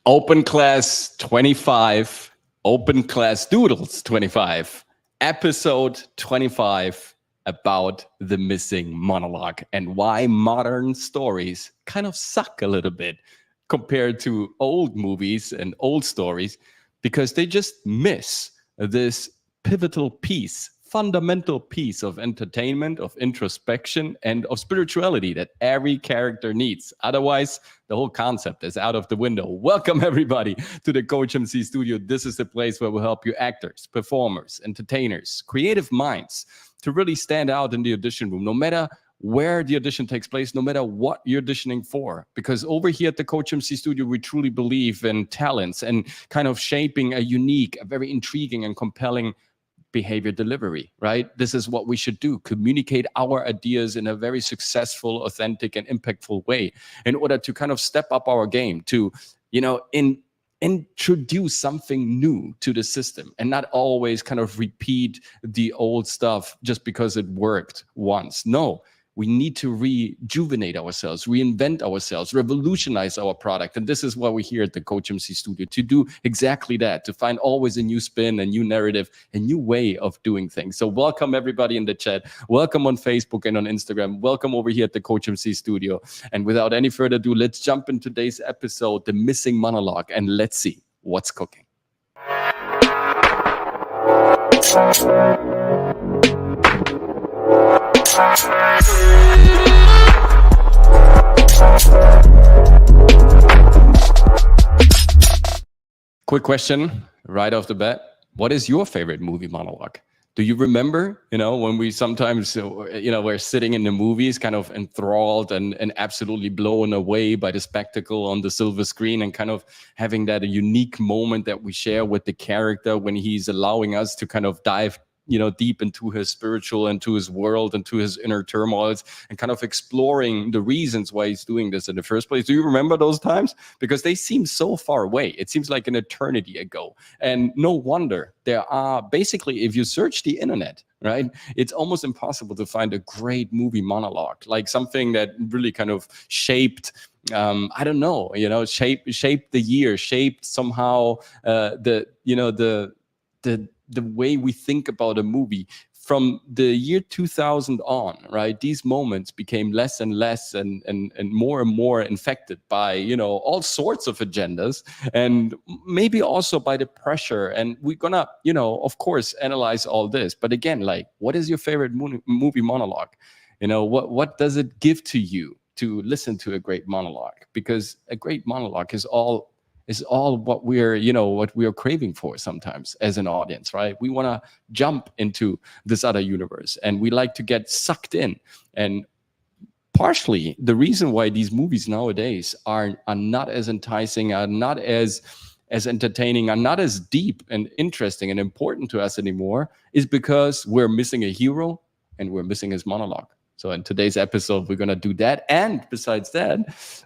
Open Class 25, Open Class Doodles 25, episode 25 about the missing monologue and why modern stories kind of suck a little bit compared to old movies and old stories because they just miss this pivotal piece, fundamental piece of entertainment, of introspection, and of spirituality that every character needs. Otherwise, the whole concept is out of the window. Welcome, everybody, to the COACHMC studio. This is the place where we'll help you actors, performers, entertainers, creative minds to really stand out in the audition room, no matter where the audition takes place, no matter what you're auditioning for. Because over here at the COACHMC studio, we truly believe in talents and kind of shaping a unique, a very intriguing and compelling behavior delivery, right? This is what we should do, communicate our ideas in a very successful, authentic, and impactful way in order to kind of step up our game, to, introduce something new to the system and not always kind of repeat the old stuff just because it worked once. No. We need to rejuvenate ourselves, reinvent ourselves, revolutionize our product. And this is why we're here at the COACHMC studio, to do exactly that, to find always a new spin, a new narrative, a new way of doing things. So welcome everybody in the chat. Welcome on Facebook and on Instagram. Welcome over here at the COACHMC studio. And without any further ado, let's jump into today's episode, The Missing Monologue, and let's see what's cooking. Quick question right off the bat. What is your favorite movie monologue? Do you remember, when we sometimes, we're sitting in the movies kind of enthralled and absolutely blown away by the spectacle on the silver screen and kind of having that a unique moment that we share with the character when he's allowing us to kind of dive deep into his spiritual and to his world and to his inner turmoils and kind of exploring the reasons why he's doing this in the first place. Do you remember those times? Because they seem so far away. It seems like an eternity ago. And no wonder there are basically, if you search the internet, right, it's almost impossible to find a great movie monologue, like something that really kind of shaped shaped the year, shaped somehow the way we think about a movie. From the year 2000 on, right, these moments became less and less and more infected by, all sorts of agendas, and maybe also by the pressure. And we're gonna, of course, analyze all this. But again, like, what is your favorite movie monologue? What does it give to you to listen to a great monologue? Because a great monologue is all what we're craving for sometimes as an audience, right? We want to jump into this other universe and we like to get sucked in. And partially the reason why these movies nowadays are not as enticing, are not as entertaining, are not as deep and interesting and important to us anymore is because we're missing a hero and we're missing his monologue. So in today's episode, we're going to do that. And besides that,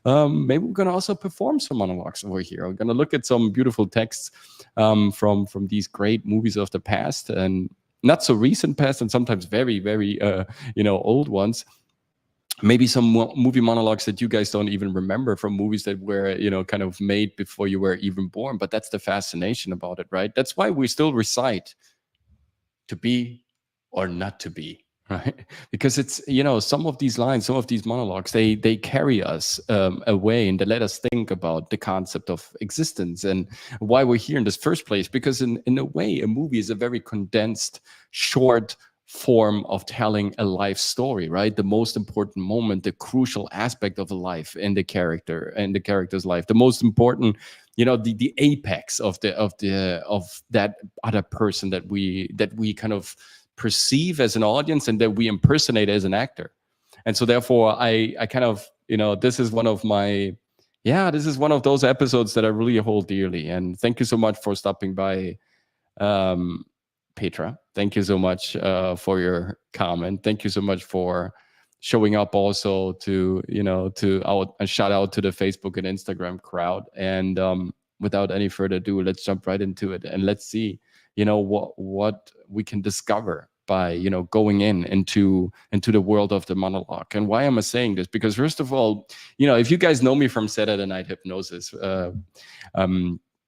maybe we're going to also perform some monologues over here. We're going to look at some beautiful texts from these great movies of the past and not so recent past and sometimes very, very, old ones. Maybe some movie monologues that you guys don't even remember from movies that were, kind of made before you were even born. But that's the fascination about it, right? That's why we still recite to be or not to be. Right, because it's some of these lines, some of these monologues, they carry us away and they let us think about the concept of existence and why we're here in this first place. Because in a way, a movie is a very condensed, short form of telling a life story. Right, the most important moment, the crucial aspect of a life in the character and the character's life, the most important. The apex of that other person that we kind of perceive as an audience and that we impersonate as an actor. And so therefore I kind of, this is one of those episodes that I really hold dearly. And thank you so much for stopping by, Petra. Thank you so much for your comment. Thank you so much for showing up also to, a shout out to the Facebook and Instagram crowd. And without any further ado, let's jump right into it and let's see what we can discover by, you know, going into the world of the monologue. And why am I saying this? Because first of all, you know, if you guys know me from Saturday Night Hypnosis,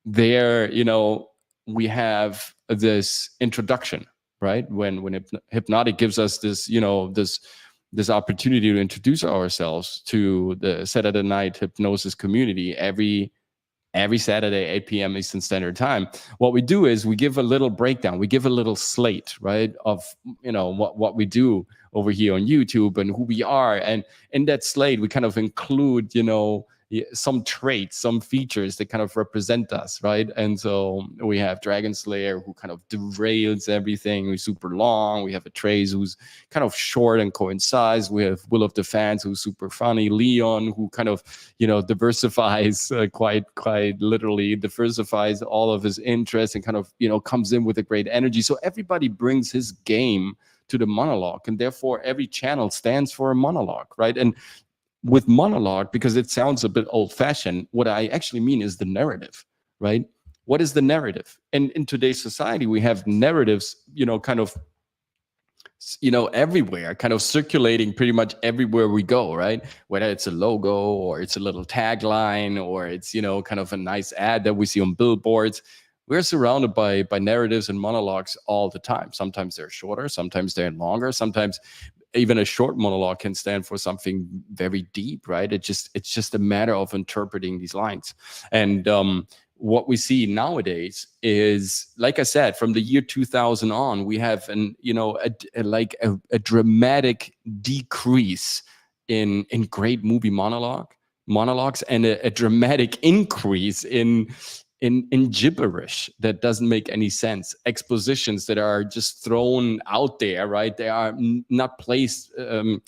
there, you know, we have this introduction, right? When Hypnotic gives us this, you know, this opportunity to introduce ourselves to the Saturday Night Hypnosis community every Saturday, 8 p.m. Eastern Standard Time. What we do is we give a little breakdown. We give a little slate, right, of, you know, what we do over here on YouTube and who we are. And in that slate, we kind of include, you know, some traits, some features that kind of represent us, right? And so we have Dragon Slayer, who kind of derails everything, who's super long. We have a Trace, who's kind of short and coincides. We have Will of the Fans, who's super funny. Leon, who kind of, you know, diversifies, quite literally diversifies all of his interests and kind of, you know, comes in with a great energy. So everybody brings his game to the monologue, and therefore every channel stands for a monologue, right? And with monologue, because it sounds a bit old-fashioned, what I actually mean is the narrative, right? What is the narrative? And in today's society, we have narratives, you know, kind of, you know, everywhere, kind of circulating pretty much everywhere we go, right? Whether it's a logo or it's a little tagline or it's, you know, kind of a nice ad that we see on billboards. We're surrounded by narratives and monologues all the time. Sometimes they're shorter, sometimes they're longer, sometimes even a short monologue can stand for something very deep, right? It's just a matter of interpreting these lines. And what we see nowadays is, like I said, from the year 2000 on, we have a dramatic decrease in great movie monologues and a dramatic increase in gibberish that doesn't make any sense. Expositions that are just thrown out there, right? They are not placed in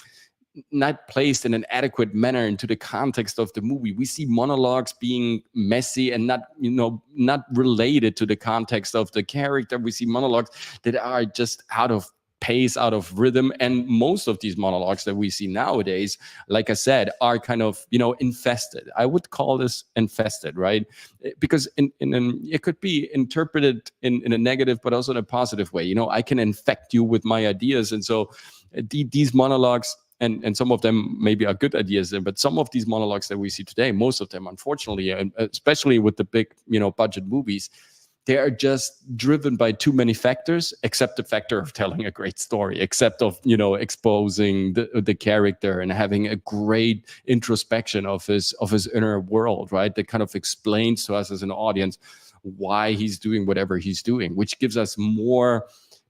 an adequate manner into the context of the movie. We see monologues being messy and not related to the context of the character. We see monologues that are just out of pace, out of rhythm. And most of these monologues that we see nowadays, like I said, are kind of, you know, infested. I would call this infested, right? Because it could be interpreted in a negative, but also in a positive way. You know, I can infect you with my ideas. And so these monologues, and some of them maybe are good ideas, but some of these monologues that we see today, most of them, unfortunately, especially with the big, you know, budget movies, they are just driven by too many factors, except the factor of telling a great story, except of, you know, exposing the character and having a great introspection of his inner world, right? That kind of explains to us as an audience why he's doing whatever he's doing, which gives us more,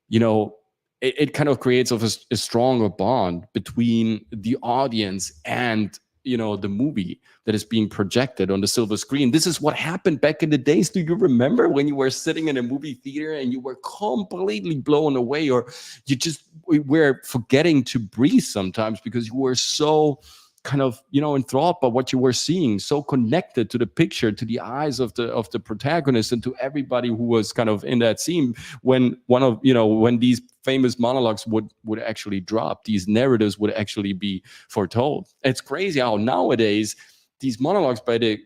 you know, it kind of creates a stronger bond between the audience and, you know, the movie that is being projected on the silver screen. This is what happened back in the days. Do you remember when you were sitting in a movie theater and you were completely blown away, or you just were forgetting to breathe sometimes because you were so kind of, you know, enthralled by what you were seeing, so connected to the picture, to the eyes of the protagonist, and to everybody who was kind of in that scene when when these famous monologues would actually drop, these narratives would actually be foretold. It's crazy how nowadays these monologues by the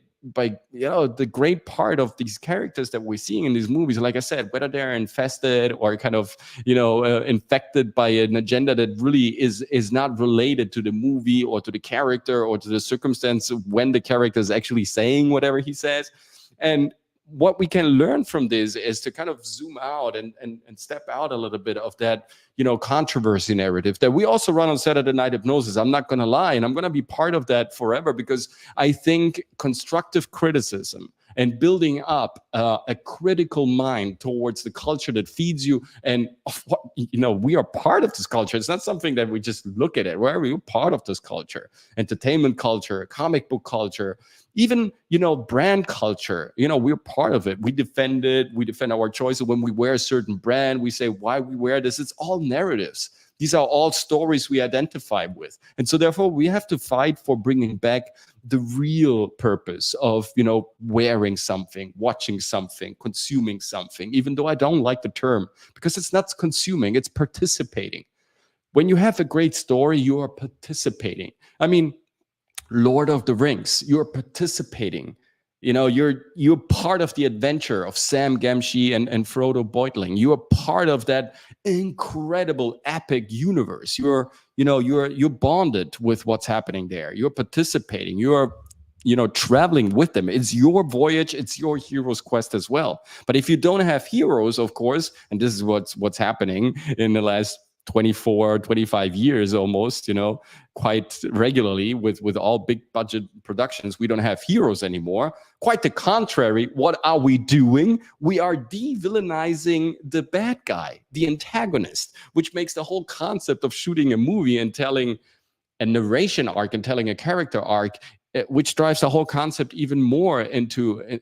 great part of these characters that we're seeing in these movies, like I said, whether they're infested or kind of, you know, infected by an agenda that really is not related to the movie or to the character or to the circumstance when the character is actually saying whatever he says. And what we can learn from this is to kind of zoom out and step out a little bit of that, you know, controversy narrative that we also run on Saturday Night Hypnosis. I'm not going to lie, and I'm going to be part of that forever, because I think constructive criticism and building up a critical mind towards the culture that feeds you, and we are part of this culture. It's not something that we just look at it. We're part of this culture, entertainment culture, comic book culture, even, brand culture. We're part of it. We defend it. We defend our choices. When we wear a certain brand, we say why we wear this. It's all narratives. These are all stories we identify with. And so therefore we have to fight for bringing back the real purpose of, wearing something, watching something, consuming something, even though I don't like the term, because it's not consuming, it's participating. When you have a great story, you are participating. I mean, Lord of the Rings, you're participating You know, you're part of the adventure of Sam Gamgee and Frodo Beutling. You are part of that incredible epic universe. You're bonded with what's happening there. You're participating. You're traveling with them. It's your voyage. It's your hero's quest as well. But if you don't have heroes, of course, and this is what's happening in the last 24, 25 years almost, quite regularly with all big budget productions, we don't have heroes anymore. Quite the contrary. What are we doing? We are de-villainizing the bad guy, the antagonist, which makes the whole concept of shooting a movie and telling a narration arc and telling a character arc, which drives the whole concept even more into a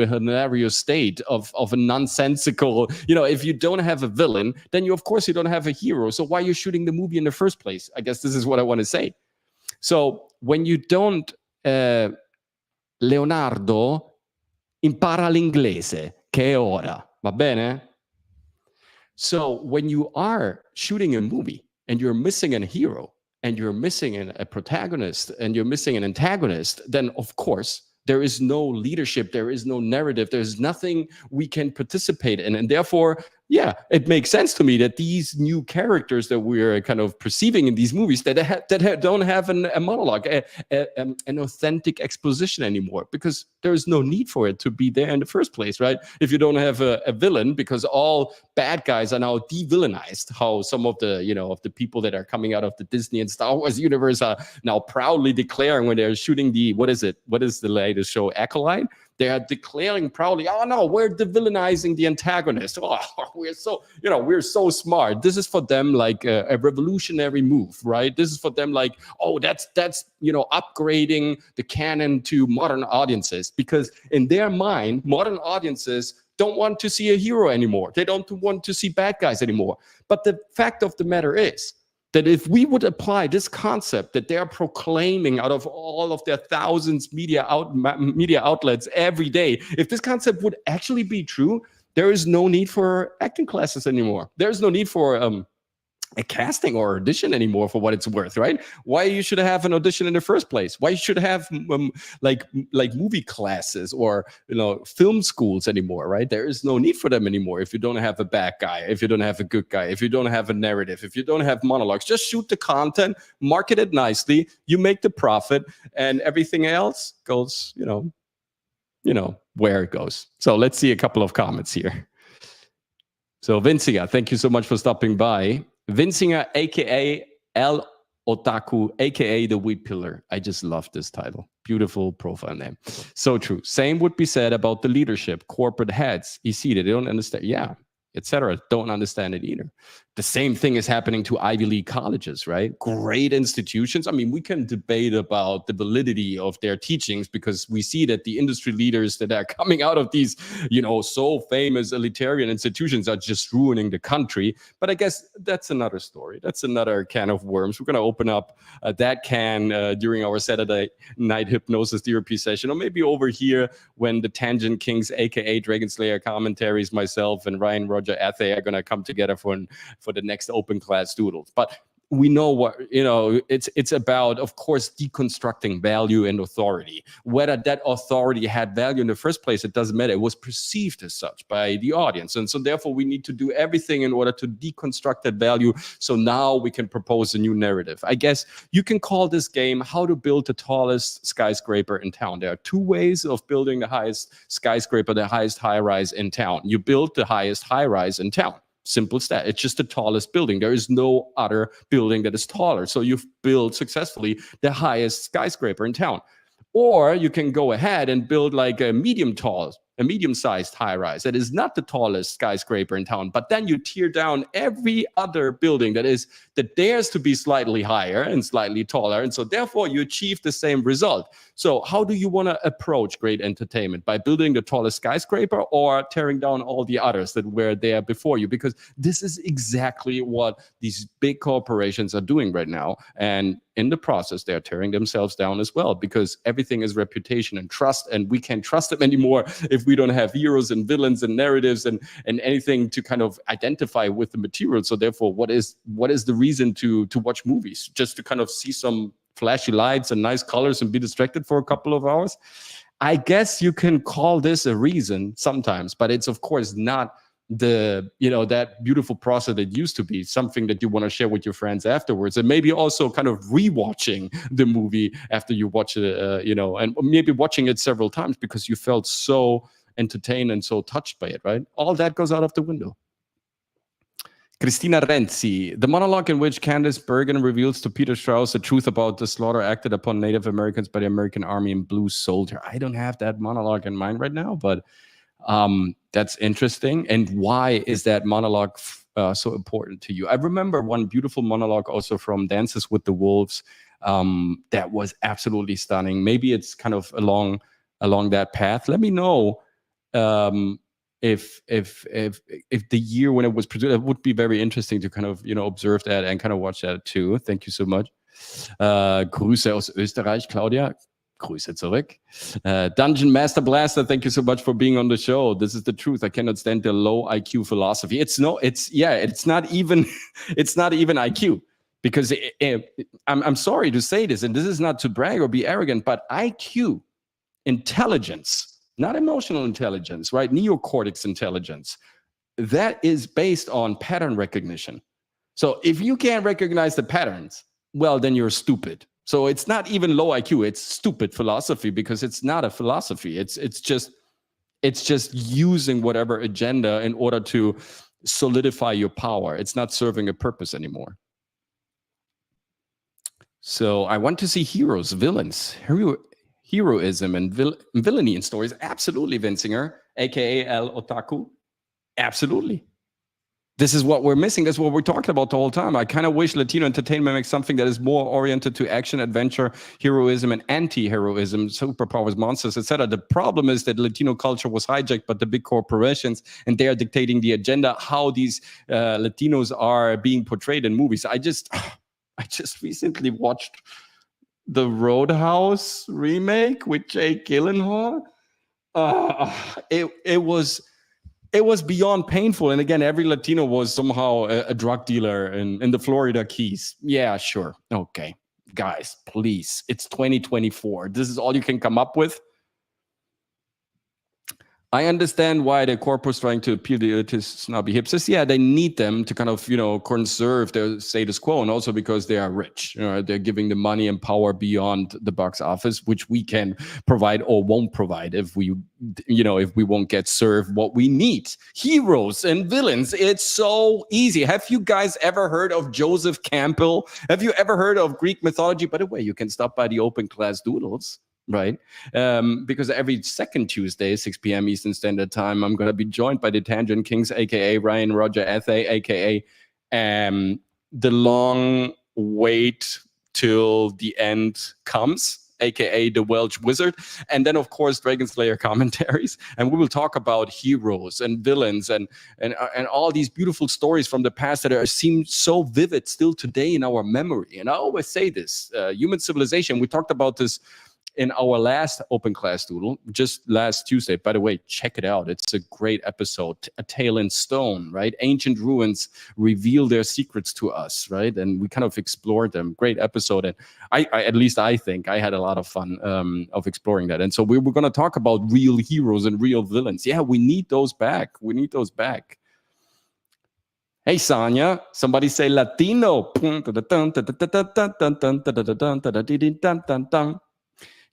hilarious state of a nonsensical, if you don't have a villain, then you don't have a hero. So why are you shooting the movie in the first place? I guess this is what I want to say. So when you don't, Leonardo impara l'inglese, che è ora, va bene? So when you are shooting a movie and you're missing a hero, and you're missing a protagonist, and you're missing an antagonist, then of course there is no leadership, there is no narrative, there's nothing we can participate in. And therefore, yeah, it makes sense to me that these new characters that we're kind of perceiving in these movies that don't have a monologue, an authentic exposition anymore, because there is no need for it to be there in the first place, right? If you don't have a villain, because all bad guys are now de-villainized, how some of the, of the people that are coming out of the Disney and Star Wars universe are now proudly declaring when they're shooting what is the latest show, Acolyte? They are declaring proudly, oh no, we're de-villainizing the antagonist. Oh, we're so smart. This is for them like a revolutionary move, right? This is for them like, oh, that's upgrading the canon to modern audiences, because in their mind, modern audiences don't want to see a hero anymore. They don't want to see bad guys anymore. But the fact of the matter is that if we would apply this concept that they are proclaiming out of all of their thousands media outlets every day, if this concept would actually be true, there is no need for acting classes anymore. There's no need for a casting or audition anymore, for what it's worth, right? Why you should have an audition in the first place? Why you should have like movie classes or film schools anymore, right? There is no need for them anymore if you don't have a bad guy, if you don't have a good guy, if you don't have a narrative, if you don't have monologues. Just shoot the content, market it nicely, you make the profit, and everything else goes, where it goes. So let's see a couple of comments here. So Vinciga, thank you so much for stopping by. Vincinger, aka El Otaku, aka the Wheat Pillar. I just love this title. Beautiful profile name. So true. Same would be said about the leadership, corporate heads. You see, they don't understand. Yeah, etc. Don't understand it either. The same thing is happening to Ivy League colleges, right? Great institutions. I mean, we can debate about the validity of their teachings, because we see that the industry leaders that are coming out of these, so famous elitarian institutions are just ruining the country. But I guess that's another story. That's another can of worms. We're going to open up that can during our Saturday night hypnosis therapy session, or maybe over here when the Tangent Kings, aka Dragon Slayer commentaries, myself and Ryan Roger Athe are going to come together for the next open class doodles. But we know what, it's about, of course, deconstructing value and authority. Whether that authority had value in the first place, it doesn't matter. It was perceived as such by the audience. And so therefore we need to do everything in order to deconstruct that value. So now we can propose a new narrative. I guess you can call this game how to build the tallest skyscraper in town. There are two ways of building the highest skyscraper, the highest high rise in town. You build the highest high rise in town. Simple stat. It's just the tallest building. There is no other building that is taller. So you've built successfully the highest skyscraper in town. Or you can go ahead and build like a medium-sized high-rise that is not the tallest skyscraper in town, but then you tear down every other building that dares to be slightly higher and slightly taller, and so therefore you achieve the same result. So how do you want to approach great entertainment? By building the tallest skyscraper or tearing down all the others that were there before you? Because this is exactly what these big corporations are doing right now, and in the process, they're tearing themselves down as well, because everything is reputation and trust, and we can't trust them anymore if we don't have heroes and villains and narratives and anything to kind of identify with the material. So therefore, what is the reason to watch movies? Just to kind of see some flashy lights and nice colors and be distracted for a couple of hours. I guess you can call this a reason sometimes, but it's of course not the, that beautiful process that used to be, something that you want to share with your friends afterwards, and maybe also kind of rewatching the movie after you watch it, and maybe watching it several times because you felt so entertained and so touched by it, right? All that goes out of the window. Christina Renzi, the monologue in which Candice Bergen reveals to Peter Strauss the truth about the slaughter acted upon Native Americans by the American Army in Blue Soldier. I don't have that monologue in mind right now, but that's interesting. And why is that monologue so important to you? I remember one beautiful monologue also from Dances with the Wolves that was absolutely stunning. Maybe it's kind of along that path. Let me know if the year when it was produced. It would be very interesting to kind of observe that and kind of watch that too. Thank you so much. Grüße aus Österreich, Claudia. Grüße zurück. Dungeon Master Blaster, thank you so much for being on the show. This is the truth. I cannot stand the low IQ philosophy. It's not even IQ, because I'm sorry to say this, and this is not to brag or be arrogant, but IQ, intelligence, not emotional intelligence, right? Neocortex intelligence, that is based on pattern recognition. So if you can't recognize the patterns, well, then you're stupid. So it's not even low IQ, it's stupid philosophy, because it's not a philosophy. It's just using whatever agenda in order to solidify your power. It's not serving a purpose anymore. So I want to see heroes, villains, heroism and villainy in stories. Absolutely, Vinsinger, aka El Otaku. Absolutely. This is what we're missing. That's what we're talking about the whole time. I kind of wish Latino entertainment makes something that is more oriented to action, adventure, heroism, and anti-heroism, superpowers, monsters, etc. The problem is that Latino culture was hijacked by the big corporations, and they are dictating the agenda, how these Latinos are being portrayed in movies. I just recently watched the Roadhouse remake with Jake Gyllenhaal. It was beyond painful. And again, every Latino was somehow a drug dealer in the Florida Keys. Yeah, sure. Okay. Guys, please. It's 2024. This is all you can come up with? I understand why the corporate's trying to appeal to snobby hipsters. Yeah, they need them to kind of, conserve their status quo, and also because they are rich. They're giving the money and power beyond the box office, which we can provide or won't provide if we won't get served what we need. Heroes and villains, it's so easy. Have you guys ever heard of Joseph Campbell? Have you ever heard of Greek mythology? By the way, you can stop by the Open Class Doodles. Right? Because every second Tuesday, 6 p.m. Eastern Standard Time, I'm going to be joined by the Tangent Kings, aka Ryan Roger Athay, aka The Long Wait Till the End Comes, aka the Welsh Wizard, and then of course Dragon Slayer commentaries, and we will talk about heroes and villains and all these beautiful stories from the past that seem so vivid still today in our memory. And I always say this, human civilization, we talked about this in our last Open Class Doodle, just last Tuesday. By the way, check it out. It's a great episode. A Tale in Stone, right? Ancient ruins reveal their secrets to us, right? And we kind of explored them. Great episode. And I at least I think I had a lot of fun of exploring that. And so we were going to talk about real heroes and real villains. Yeah, we need those back. We need those back. Hey, Sonia, somebody say Latino.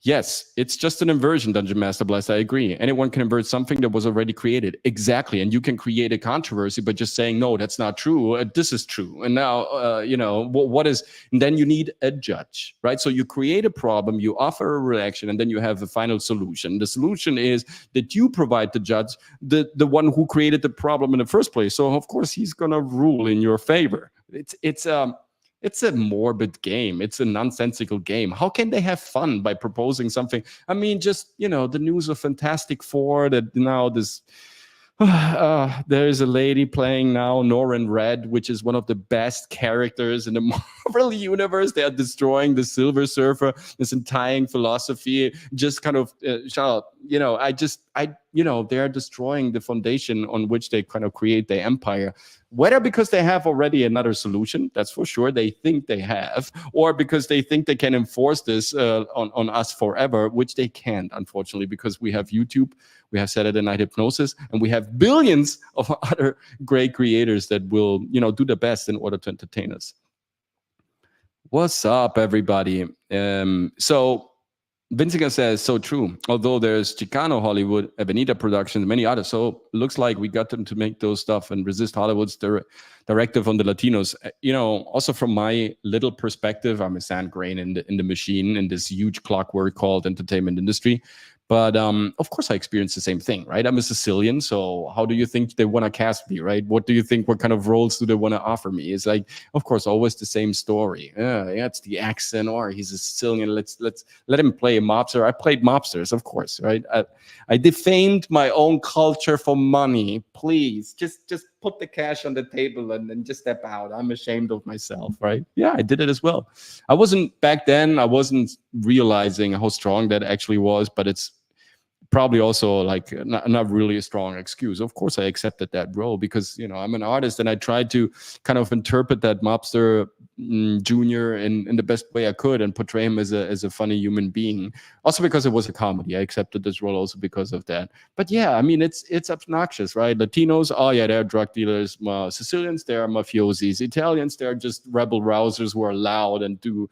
Yes, it's just an inversion, Dungeon Master Bless. I agree. Anyone can invert something that was already created. Exactly. And you can create a controversy by just saying, no, that's not true. This is true. And now, what is, and then you need a judge, right? So you create a problem, you offer a reaction, and then you have a final solution. The solution is that you provide the judge, the one who created the problem in the first place. So of course he's going to rule in your favor. It's a morbid game. It's a nonsensical game. How can they have fun by proposing something? I mean, just, the news of Fantastic Four that now this, there is a lady playing now Norrin Red, which is one of the best characters in the Marvel universe. They are destroying the Silver Surfer, this entire philosophy, just kind of, they are destroying the foundation on which they kind of create their empire. Whether because they have already another solution, that's for sure, they think they have, or because they think they can enforce this on us forever, which they can't, unfortunately, because we have YouTube, we have Saturday Night Hypnosis, and we have billions of other great creators that will, do the best in order to entertain us. What's up, everybody? So Vincica says, so true. Although there's Chicano Hollywood, Avenida Productions, many others. So looks like we got them to make those stuff and resist Hollywood's directive on the Latinos. Also from my little perspective, I'm a sand grain in the machine in this huge clockwork called entertainment industry. But of course, I experienced the same thing, right? I'm a Sicilian, so how do you think they want to cast me, right? What do you think? What kind of roles do they want to offer me? It's like, of course, always the same story. Yeah, it's the accent, or he's a Sicilian. Let's let him play a mobster. I played mobsters, of course, right? I defamed my own culture for money. Please, just put the cash on the table and then just step out. I'm ashamed of myself, right? Yeah, I did it as well. I wasn't back then. I wasn't realizing how strong that actually was, but it's probably also like not really a strong excuse. Of course, I accepted that role because I'm an artist and I tried to kind of interpret that mobster junior in the best way I could and portray him as a funny human being. Also because it was a comedy, I accepted this role also because of that. But yeah, I mean it's obnoxious, right? Latinos, oh yeah, they're drug dealers. Sicilians, they're mafiosis. Italians, they're just rebel rousers who are loud and do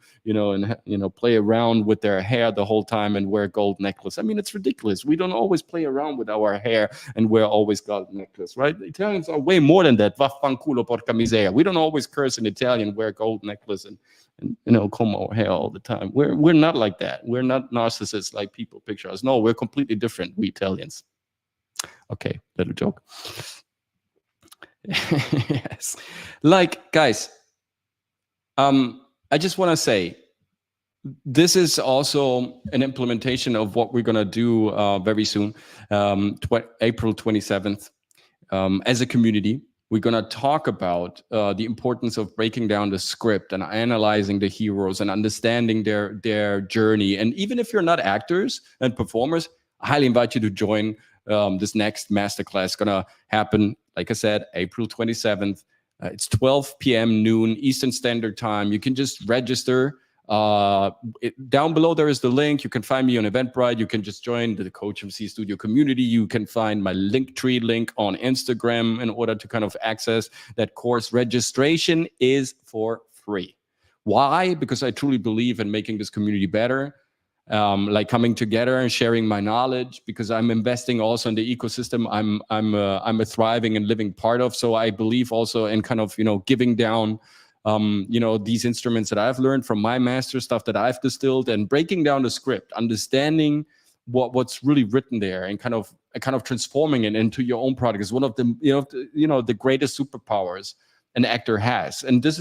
play around with their hair the whole time and wear gold necklace. I mean, it's ridiculous. We don't always play around with our hair and wear always gold necklace, right? Italians are way more than that. Vaffanculo, porca miseria. We don't always curse in Italian, wear gold necklace and comb our hair all the time. We're not like that. We're not narcissists like people picture us. No, we're completely different, we Italians. Okay, little joke. Yes. Like, guys, I just want to say, this is also an implementation of what we're going to do very soon, April 27th, as a community. We're going to talk about the importance of breaking down the script and analyzing the heroes and understanding their journey. And even if you're not actors and performers, I highly invite you to join this next masterclass. Going to happen, like I said, April 27th. It's 12 p.m. noon Eastern Standard Time. You can just register. Down below there is the link. You can find me on Eventbrite. You can just join the COACHMC studio community. You can find my Linktree link on Instagram in order to kind of access that course. Registration is for free. Why? Because I truly believe in making this community better, like coming together and sharing my knowledge, because I'm investing also in the ecosystem I'm a thriving and living part of. So I believe also in kind of giving down these instruments that I've learned from my master, stuff that I've distilled, and breaking down the script, understanding what's really written there, and kind of transforming it into your own product is one of the the greatest superpowers an actor has. And this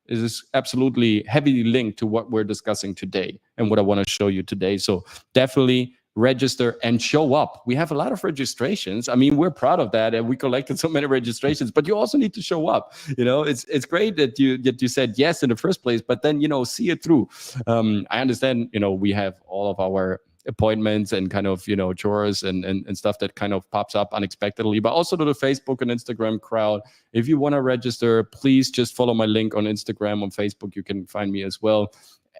is absolutely heavily linked to what we're discussing today and what I want to show you today. So definitely register and show up. We have a lot of registrations. I mean, we're proud of that, and we collected so many registrations, but you also need to show up. It's great that you said yes in the first place, but then see it through. I understand we have all of our appointments and kind of chores and stuff that kind of pops up unexpectedly, but also to the Facebook and Instagram crowd. If you want to register, please just follow my link on Instagram. On Facebook you can find me as well,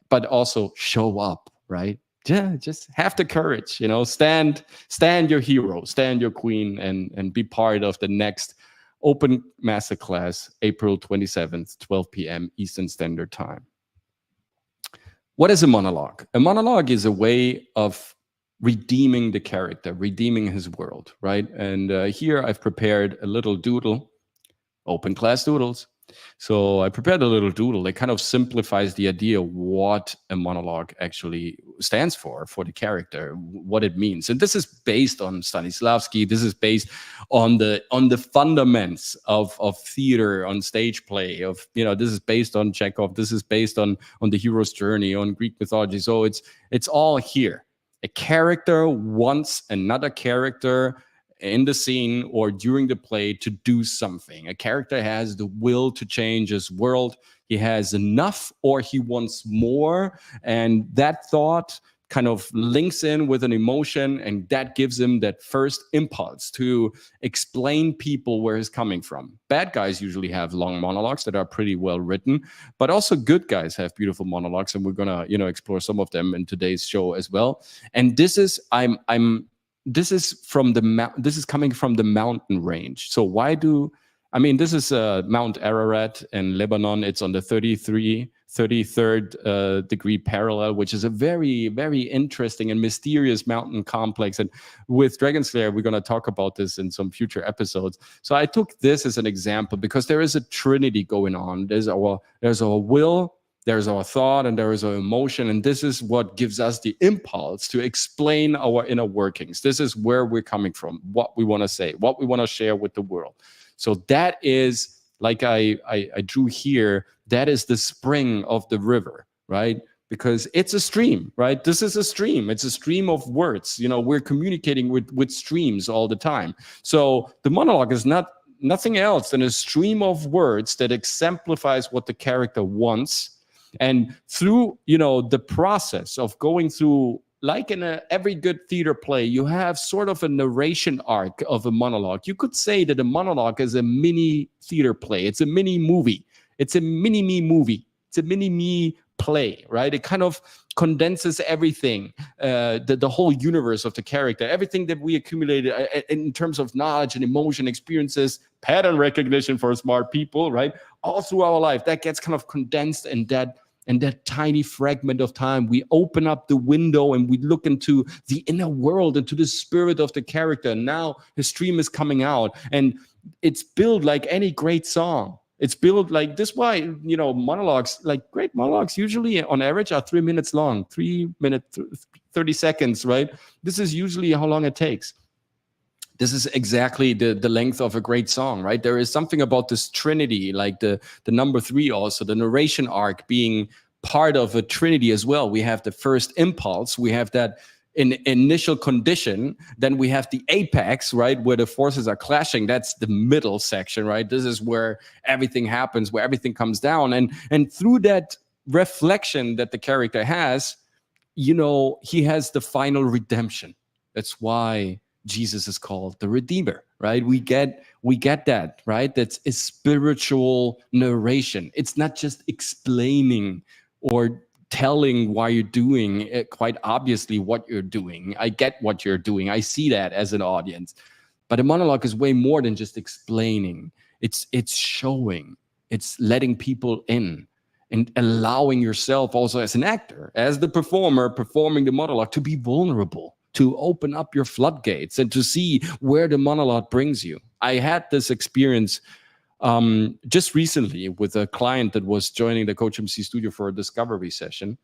but also show up, right? Yeah, just have the courage, stand your hero, stand your queen, and be part of the next open masterclass, April 27th, 12 p.m. Eastern Standard Time. What is a monologue? A monologue is a way of redeeming the character, redeeming his world, right? And here I've prepared a little doodle, open class doodles. So I prepared a little doodle that kind of simplifies the idea of what a monologue actually stands for the character, what it means. And this is based on Stanislavski. This is based on the fundamentals of theater, on stage play, this is based on Chekhov. This is based on the hero's journey, on Greek mythology. So it's all here. A character wants another character in the scene or during the play to do something. A character has the will to change his world. He has enough or he wants more. And that thought kind of links in with an emotion, and that gives him that first impulse to explain people where he's coming from. Bad guys usually have long monologues that are pretty well written, but also good guys have beautiful monologues, and we're gonna, you know, explore some of them in today's show as well. And this is this is coming from the mountain range. So why do I mean, this is Mount Ararat in Lebanon. It's on the 33rd degree parallel, which is a very, very interesting and mysterious mountain complex. And with Dragon Slayer, we're going to talk about this in some future episodes. So I took this as an example because there is a trinity going on. There's our will, there's our thought, and there is our emotion. And this is what gives us the impulse to explain our inner workings. This is where we're coming from, what we want to say, what we want to share with the world. So that is, like I drew here, that is the spring of the river, right? Because it's a stream, right? This is a stream. It's a stream of words. You know, we're communicating with streams all the time. So the monologue is nothing else than a stream of words that exemplifies what the character wants. And through, you know, the process of going through, like in every good theater play, you have sort of a narration arc of a monologue. You could say that a monologue is a mini theater play. It's a mini movie. It's a mini-me movie. It's a mini-me play, right? It kind of condenses everything, the whole universe of the character, everything that we accumulated in terms of knowledge and emotion, experiences, pattern recognition for smart people, right? All through our life, that gets kind of condensed in that tiny fragment of time. We open up the window and we look into the inner world, into the spirit of the character. Now his stream is coming out, and it's built like any great song. It's built like this. Why, you know, monologues, like great monologues, usually on average are 3 minutes long, 3 minutes, 30 seconds, right? This is usually how long it takes. This is exactly the length of a great song, right? There is something about this trinity, like the number 3 also, the narration arc being part of a trinity as well. We have the first impulse, we have that initial condition, then we have the apex, right, where the forces are clashing. That's the middle section, right? This is where everything happens, where everything comes down. And through that reflection that the character has, you know, he has the final redemption. That's why Jesus is called the Redeemer, right? We get that, right? That's a spiritual narration. It's not just explaining or telling why you're doing it, quite obviously what you're doing. I get what you're doing. I see that as an audience. But a monologue is way more than just explaining. It's showing. It's letting people in and allowing yourself also as an actor, as the performer performing the monologue, to be vulnerable, to open up your floodgates and to see where the monologue brings you. I had this experience just recently with a client that was joining the COACHMC studio for a discovery session.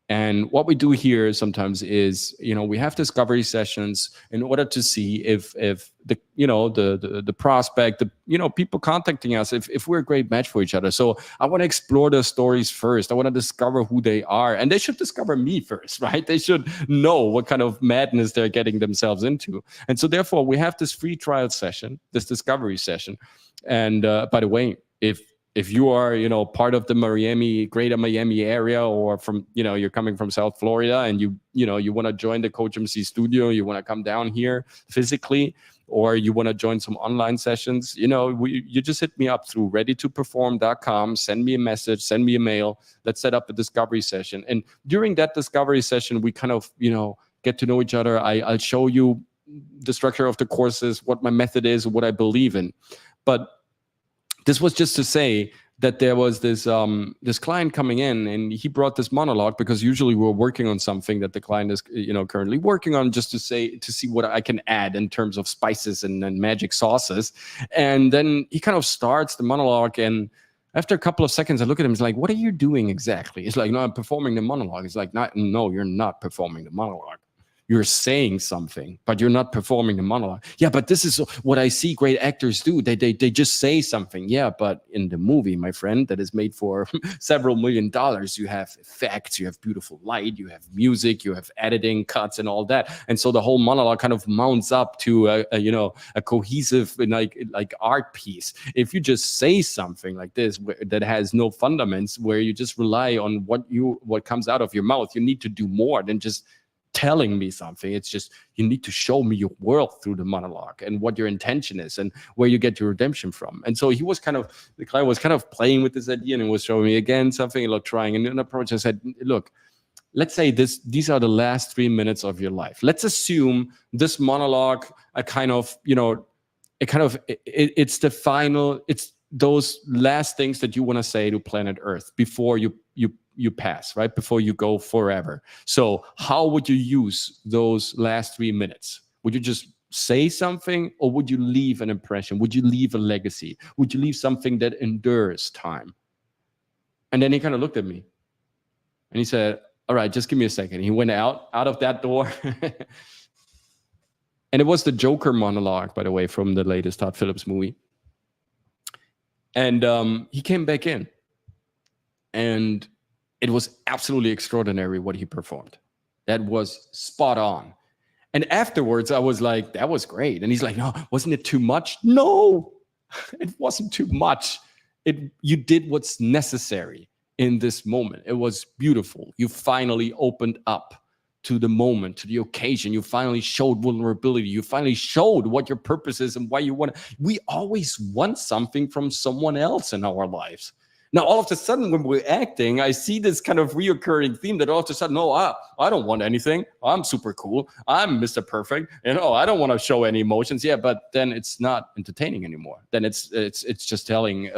And what we do here sometimes is, you know, we have discovery sessions in order to see if the, you know, the prospect, the, you know, people contacting us, if we're a great match for each other. So I want to explore their stories first. I want to discover who they are, and they should discover me first, right? They should know what kind of madness they're getting themselves into. And so therefore we have this free trial session, this discovery session. And by the way, if you are, you know, part of the greater Miami area, or from, you know, you're coming from South Florida and you want to join the COACHMC studio, you want to come down here physically, or you want to join some online sessions, you know, you just hit me up through readytoperform.com, send me a message, send me a mail. Let's set up a discovery session. And during that discovery session, we kind of, you know, get to know each other. I'll show you the structure of the courses, what my method is, what I believe in. But this was just to say that there was this this client coming in, and he brought this monologue because usually we're working on something that the client is, you know, currently working on, just to see what I can add in terms of spices and magic sauces. And then he kind of starts the monologue, and after a couple of seconds, I look at him. He's like, "What are you doing exactly?" It's like, "No, I'm performing the monologue." He's like, "No, you're not performing the monologue. You're saying something, but you're not performing the monologue." "Yeah, but this is what I see great actors do. They just say something." "Yeah, but in the movie, my friend, that is made for several $1 million, you have effects, you have beautiful light, you have music, you have editing, cuts, and all that." And so the whole monologue kind of mounts up to a cohesive like art piece. If you just say something like this that has no fundaments, where you just rely on what comes out of your mouth, you need to do more than just telling me something. It's just, you need to show me your world through the monologue and what your intention is and where you get your redemption from. And so he was kind of, the client was kind of playing with this idea and was showing me again something, like trying an approach. I said, look, let's say these are the last 3 minutes of your life. Let's assume this monologue, it's the final, it's those last things that you want to say to planet Earth before you pass, right? Before you go forever. So how would you use those last 3 minutes? Would you just say something, or would you leave an impression? Would you leave a legacy? Would you leave something that endures time? And then he kind of looked at me and he said, all right, just give me a second. He went out of that door. And it was the Joker monologue, by the way, from the latest Todd Phillips movie. And he came back in, and it was absolutely extraordinary what he performed. That was spot on. And afterwards, I was like, that was great. And he's like, no, wasn't it too much? No, it wasn't too much. You did what's necessary in this moment. It was beautiful. You finally opened up to the moment, to the occasion. You finally showed vulnerability. You finally showed what your purpose is and why you want it. We always want something from someone else in our lives. Now, all of a sudden, when we're acting, I see this kind of reoccurring theme that all of a sudden, no, I don't want anything. I'm super cool. I'm Mr. Perfect. I don't want to show any emotions. Yeah, but then it's not entertaining anymore. Then it's just telling,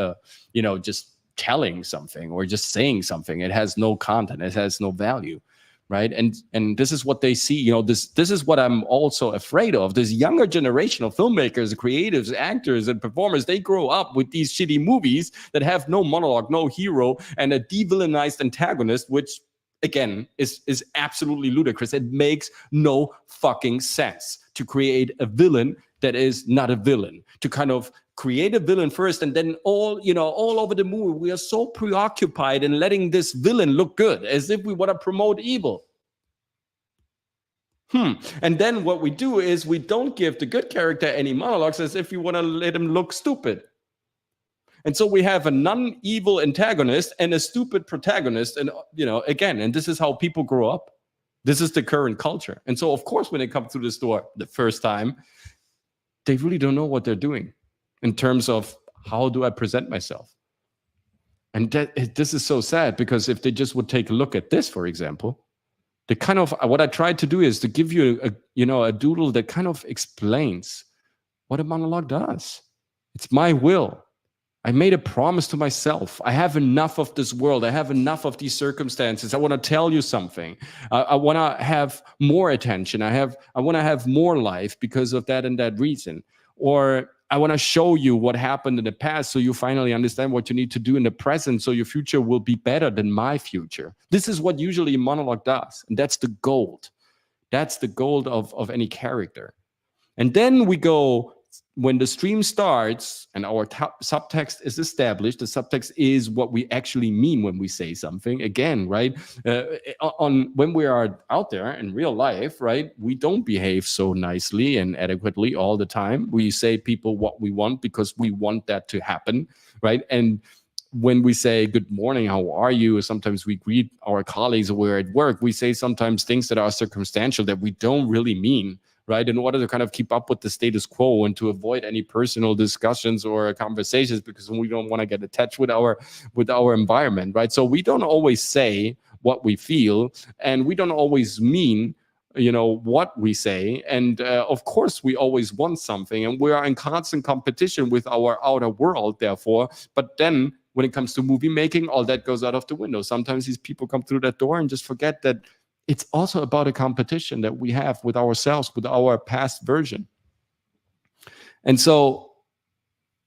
just telling something or just saying something. It has no content. It has no value. Right. And this is what they see. This is what I'm also afraid of. This younger generation of filmmakers, creatives, actors, and performers, they grow up with these shitty movies that have no monologue, no hero, and a de-villainized antagonist, which again is absolutely ludicrous. It makes no fucking sense to create a villain that is not a villain, to kind of create a villain first, and then all over the movie we are so preoccupied in letting this villain look good, as if we want to promote evil. And then what we do is we don't give the good character any monologues, as if we want to let him look stupid. And so we have a non-evil antagonist and a stupid protagonist, and again, and this is how people grow up. This is the current culture. And so of course when they come through the store the first time, they really don't know what they're doing in terms of how do I present myself. And this is so sad, because if they just would take a look at this, for example, what I tried to do is to give you a doodle that kind of explains what a monologue does. It's my will. I made a promise to myself. I have enough of this world. I have enough of these circumstances. I want to tell you something. I want to have more attention. I want to have more life because of that and that reason. Or I want to show you what happened in the past so you finally understand what you need to do in the present so your future will be better than my future. This is what usually a monologue does. And that's the gold. That's the gold of any character. And then we go, when the stream starts and our subtext is established, the subtext is what we actually mean when we say something. Again, right? When we are out there in real life, right? We don't behave so nicely and adequately all the time. We say people what we want because we want that to happen, right? And when we say good morning, how are you? Sometimes we greet our colleagues when we're at work. We say sometimes things that are circumstantial that we don't really mean, right? In order to kind of keep up with the status quo and to avoid any personal discussions or conversations, because we don't want to get attached with our environment, right? So we don't always say what we feel, and we don't always mean what we say. And of course we always want something, and we are in constant competition with our outer world, therefore. But then when it comes to movie making, all that goes out of the window. Sometimes these people come through that door and just forget that it's also about a competition that we have with ourselves, with our past version. And so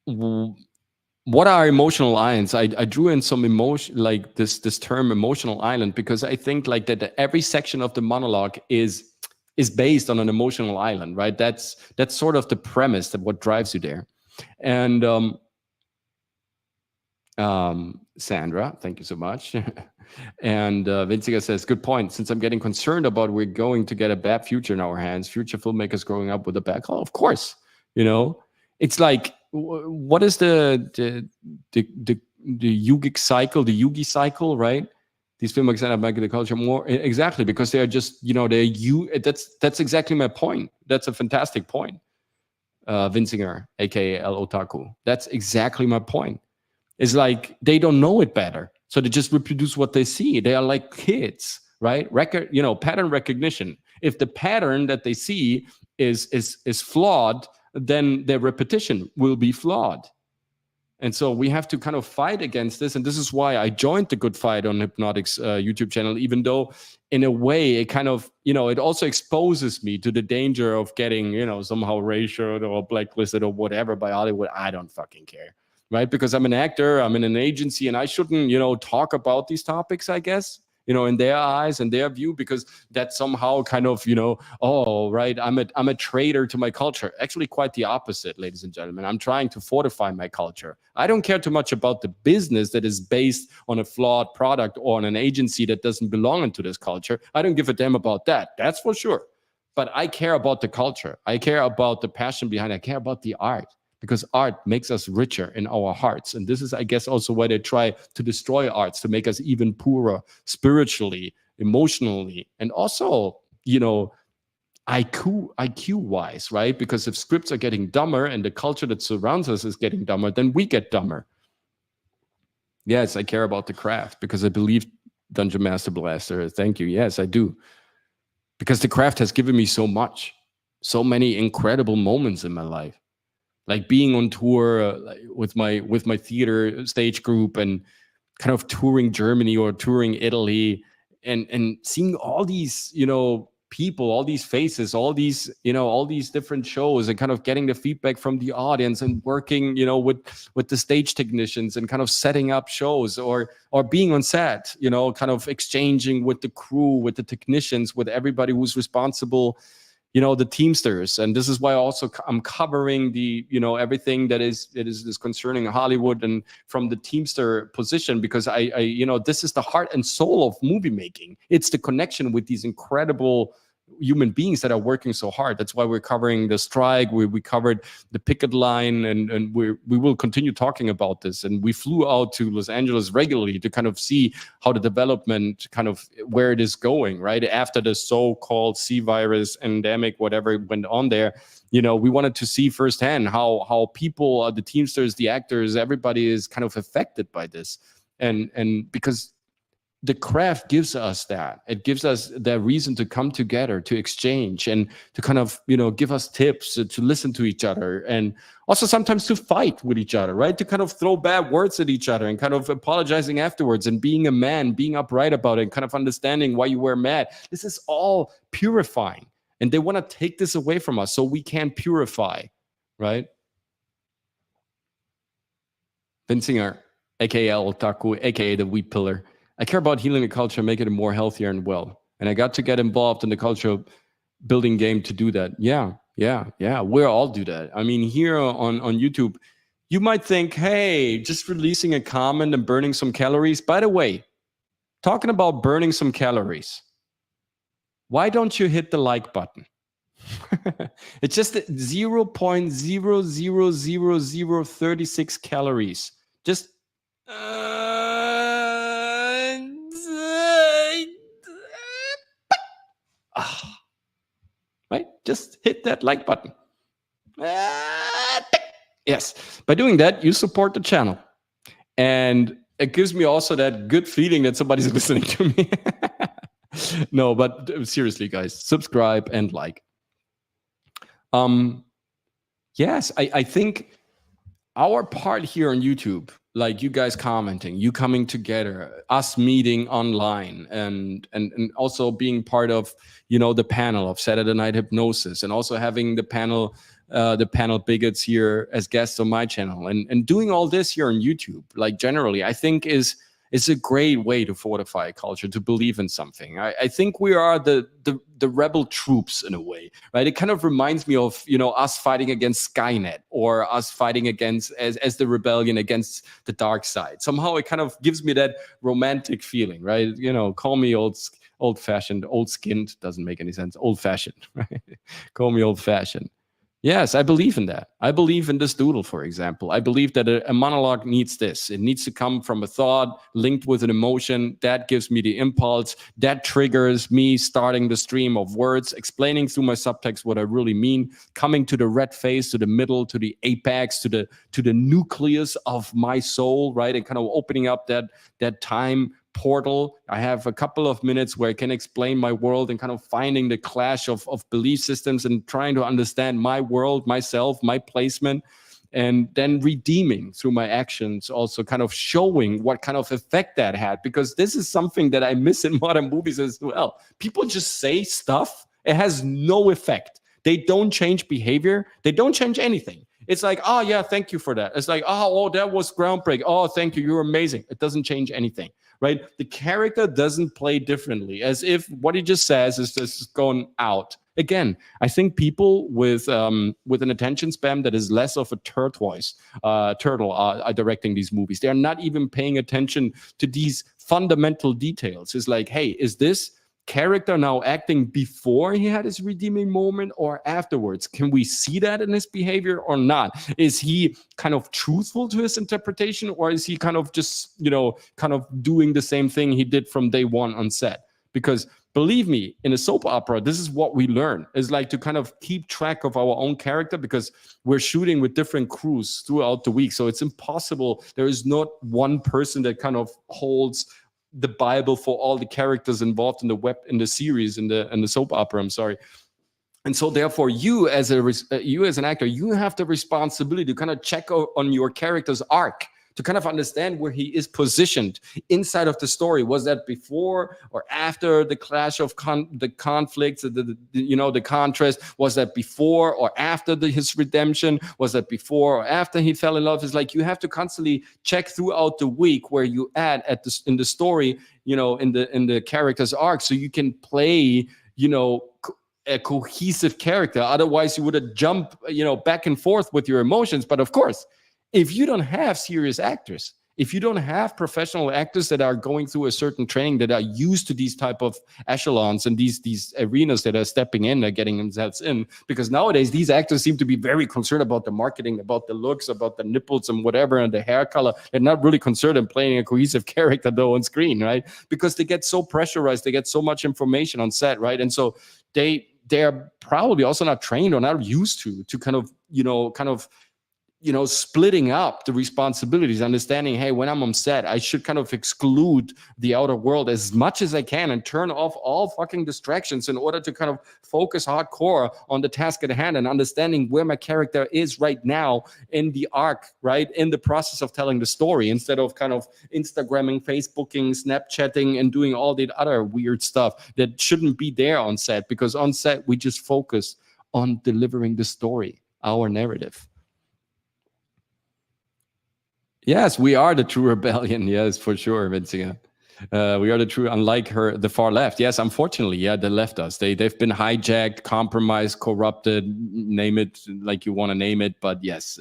what are emotional islands? I drew in some emotion, like this term emotional island, because I think like that every section of the monologue is based on an emotional island, right? That's sort of the premise, that what drives you there. And Sandra, thank you so much. And Vinciga says, good point. Since I'm getting concerned about we're going to get a bad future in our hands, future filmmakers growing up with a bad call, of course, it's like, what is the yogic cycle, the Yugi cycle, right? These filmmakers end up making the culture more, exactly, because they are just, you know, that's exactly my point. That's a fantastic point. Vinzinger, aka El Otaku. That's exactly my point. It's like they don't know it better, so they just reproduce what they see. They are like kids, right? Pattern recognition. If the pattern that they see is flawed, then their repetition will be flawed. And so we have to kind of fight against this. And this is why I joined the Good Fight on Hypnotic's YouTube channel, even though in a way it kind of, it also exposes me to the danger of getting, somehow racial or blacklisted or whatever by Hollywood. I don't fucking care, right? Because I'm an actor, I'm in an agency, and I shouldn't, talk about these topics, I guess. In their eyes and their view, because that somehow kind of, oh, right, I'm a traitor to my culture. Actually, quite the opposite, ladies and gentlemen. I'm trying to fortify my culture. I don't care too much about the business that is based on a flawed product or on an agency that doesn't belong into this culture. I don't give a damn about that. That's for sure. But I care about the culture. I care about the passion behind it. I care about the art. Because art makes us richer in our hearts. And this is, I guess, also why they try to destroy arts, to make us even poorer spiritually, emotionally, and also, IQ-wise, right? Because if scripts are getting dumber and the culture that surrounds us is getting dumber, then we get dumber. Yes, I care about the craft because I believe Dungeon Master Blaster. Thank you. Yes, I do. Because the craft has given me so much, so many incredible moments in my life. Like being on tour with my theater stage group and kind of touring Germany or touring Italy and seeing all these, people, all these faces, all these, all these different shows and kind of getting the feedback from the audience and working, with the stage technicians and kind of setting up shows or being on set, kind of exchanging with the crew, with the technicians, with everybody who's responsible, the Teamsters. And this is why also I'm covering the, everything that is concerning Hollywood and from the Teamster position, because I this is the heart and soul of movie making. It's the connection with these incredible human beings that are working so hard. That's why we're covering the strike. We covered the picket line, and we will continue talking about this. And we flew out to Los Angeles regularly to kind of see how the development, kind of where it is going, right? After the so-called C virus endemic, whatever went on there, we wanted to see firsthand how people, the Teamsters, the actors, everybody is kind of affected by this. And because the craft gives us that. It gives us that reason to come together, to exchange, and to kind of, give us tips, to listen to each other, and also sometimes to fight with each other, right? To kind of throw bad words at each other and kind of apologizing afterwards and being a man, being upright about it, and kind of understanding why you were mad. This is all purifying. And they want to take this away from us so we can purify, right? Vinzinger, aka Otaku, aka the Wheat Pillar. I care about healing the culture, making it more healthier and well. And I got to get involved in the culture building game to do that. Yeah. We all do that. I mean, here on YouTube, you might think, hey, just releasing a comment and burning some calories. By the way, talking about burning some calories, why don't you hit the like button? It's just 0.00036 calories. Just right? Just hit that like button. Yes. By doing that, you support the channel. And it gives me also that good feeling that somebody's listening to me. No, but seriously, guys, subscribe and like. Yes, I think our part here on YouTube, like you guys commenting, you coming together, us meeting online, and also being part of, the panel of Saturday Night Hypnosis, and also having the panel bigots here as guests on my channel, and doing all this here on YouTube, like generally, I think is a great way to fortify a culture, to believe in something. I think we are the rebel troops in a way, right? It kind of reminds me of, us fighting against Skynet, or us fighting against as the rebellion against the dark side. Somehow it kind of gives me that romantic feeling, right? Call me old-fashioned, old-skinned, doesn't make any sense. Old-fashioned, right? Call me old-fashioned. Yes, I believe in that. I believe in this doodle, for example. I believe that a monologue needs this. It needs to come from a thought linked with an emotion. That gives me the impulse. That triggers me starting the stream of words, explaining through my subtext what I really mean, coming to the red phase, to the middle, to the apex, to the nucleus of my soul, right? And kind of opening up that time portal. I have a couple of minutes where I can explain my world and kind of finding the clash of belief systems and trying to understand my world, myself, my placement, and then redeeming through my actions, also kind of showing what kind of effect that had, because this is something that I miss in modern movies as well. People just say stuff, it has no effect. They don't change behavior, they don't change anything. It's like, oh yeah, thank you for that. It's like, oh, that was groundbreaking. Oh, thank you, you're amazing. It doesn't change anything, right? The character doesn't play differently, as if what he just says is just going out. Again, I think people with an attention span that is less of a turtle are directing these movies. They're not even paying attention to these fundamental details. It's like, hey, is this character now acting before he had his redeeming moment or afterwards? Can we see that in his behavior or not? Is he kind of truthful to his interpretation, or is he kind of just, kind of doing the same thing he did from day one on set? Because believe me, in a soap opera, this is what we learn, is like to kind of keep track of our own character, because we're shooting with different crews throughout the week. So it's impossible. There is not one person that kind of holds the Bible for all the characters involved in the series, in the soap opera. I'm sorry. And so therefore, you as an actor, you have the responsibility to kind of check on your character's arc, to kind of understand where he is positioned inside of the story. Was that before or after the clash of the conflicts, the contrast? Was that before or after his redemption? Was that before or after he fell in love? It's like you have to constantly check throughout the week where you at in the story, in the character's arc, so you can play, a cohesive character. Otherwise, you would have jumped, back and forth with your emotions. But of course, if you don't have serious actors, if you don't have professional actors that are going through a certain training, that are used to these type of echelons and these arenas that are stepping in, are getting themselves in, because nowadays these actors seem to be very concerned about the marketing, about the looks, about the nipples and whatever, and the hair color. They're not really concerned in playing a cohesive character though on screen, right? Because they get so pressurized, they get so much information on set, right? And so they're probably also not trained or not used to kind of splitting up the responsibilities, understanding, hey, when I'm on set, I should kind of exclude the outer world as much as I can and turn off all fucking distractions in order to kind of focus hardcore on the task at hand and understanding where my character is right now in the arc, right? In the process of telling the story, instead of kind of Instagramming, Facebooking, Snapchatting, and doing all the other weird stuff that shouldn't be there on set, because on set, we just focus on delivering the story, our narrative. Yes, we are the true rebellion. Yes, for sure, Vincia. We are the true, unlike the far left. Yes, unfortunately, yeah, they left us. They've been hijacked, compromised, corrupted, name it like you want to name it. But yes,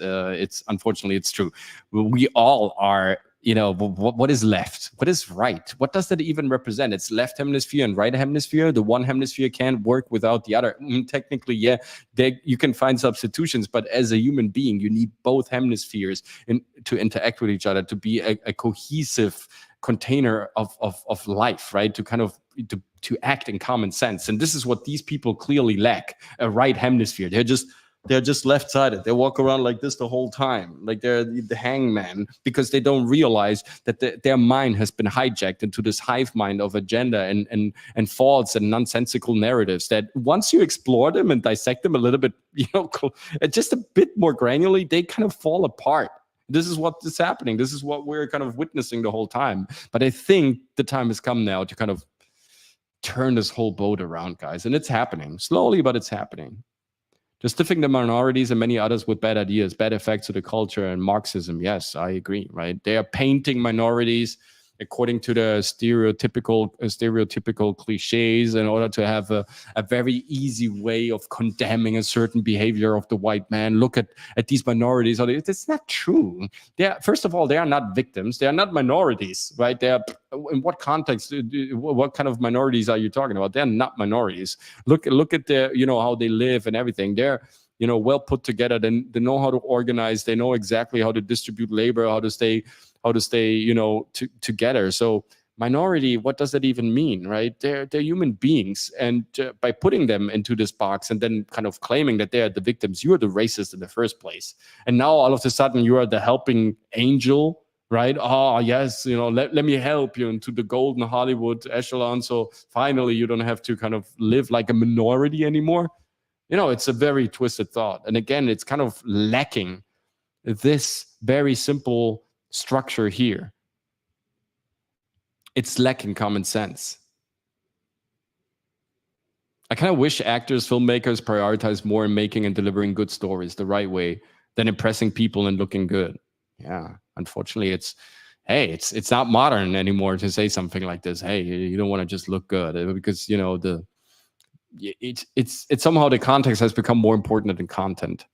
unfortunately, it's true. We all are. What is left? What is right? What does that even represent? It's left hemisphere and right hemisphere. The one hemisphere can't work without the other. Technically, yeah, you can find substitutions, but as a human being, you need both hemispheres to interact with each other, to be a cohesive container of life, right? To kind of to act in common sense. And this is what these people clearly lack: a right hemisphere. They're just left-sided. They walk around like this the whole time, like they're the hangman, because they don't realize that their mind has been hijacked into this hive mind of agenda and false and nonsensical narratives that once you explore them and dissect them a little bit, just a bit more granularly, they kind of fall apart. This is what is happening. This is what we're kind of witnessing the whole time. But I think the time has come now to kind of turn this whole boat around, guys. And it's happening slowly, but it's happening. Justifying the minorities and many others with bad ideas, bad effects to the culture and Marxism. Yes, I agree, right? They are painting minorities according to the stereotypical cliches in order to have a very easy way of condemning a certain behavior of the white man. Look at these minorities. It's not true. First of all, they are not victims. They are not minorities, right? They are, in what context, what kind of minorities are you talking about? They're not minorities. Look at their, how they live and everything. well put together. They know how to organize. They know exactly how to distribute labor, how to stay together. So minority, what does that even mean, right? They're human beings, and by putting them into this box and then kind of claiming that they're the victims, you're the racist in the first place, and now all of a sudden you are the helping angel, right? Oh yes, let me help you into the golden Hollywood echelon, so finally you don't have to kind of live like a minority anymore. It's a very twisted thought, and again, it's kind of lacking this very simple structure here. It's lacking common sense. I kind of wish actors, filmmakers prioritize more in making and delivering good stories the right way than impressing people and looking good. Yeah, unfortunately, it's not modern anymore to say something like this. Hey, you don't want to just look good, because it's somehow the context has become more important than content,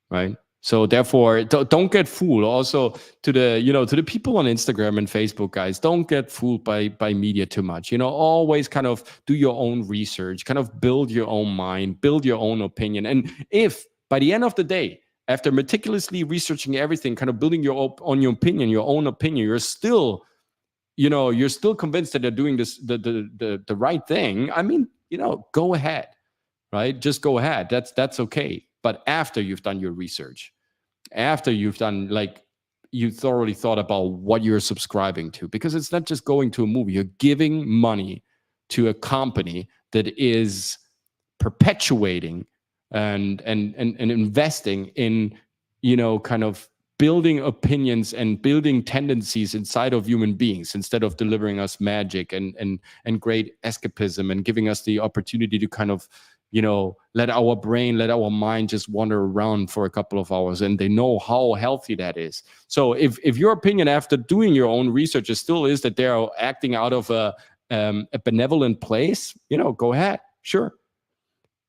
right? So therefore, don't get fooled. Also, to the people on Instagram and Facebook, guys, don't get fooled by media too much. Always kind of do your own research, kind of build your own mind, build your own opinion. And if by the end of the day, after meticulously researching everything, kind of building your own opinion, you're still convinced that they're doing this the right thing. I mean, go ahead, right? Just go ahead. That's okay. But after you've done your research, after you've done, you thoroughly thought about what you're subscribing to, because it's not just going to a movie. You're giving money to a company that is perpetuating and investing in, kind of building opinions and building tendencies inside of human beings, instead of delivering us magic and great escapism and giving us the opportunity to kind of, let our mind just wander around for a couple of hours. And they know how healthy that is. So if your opinion after doing your own research still is that they're acting out of a benevolent place, go ahead, sure.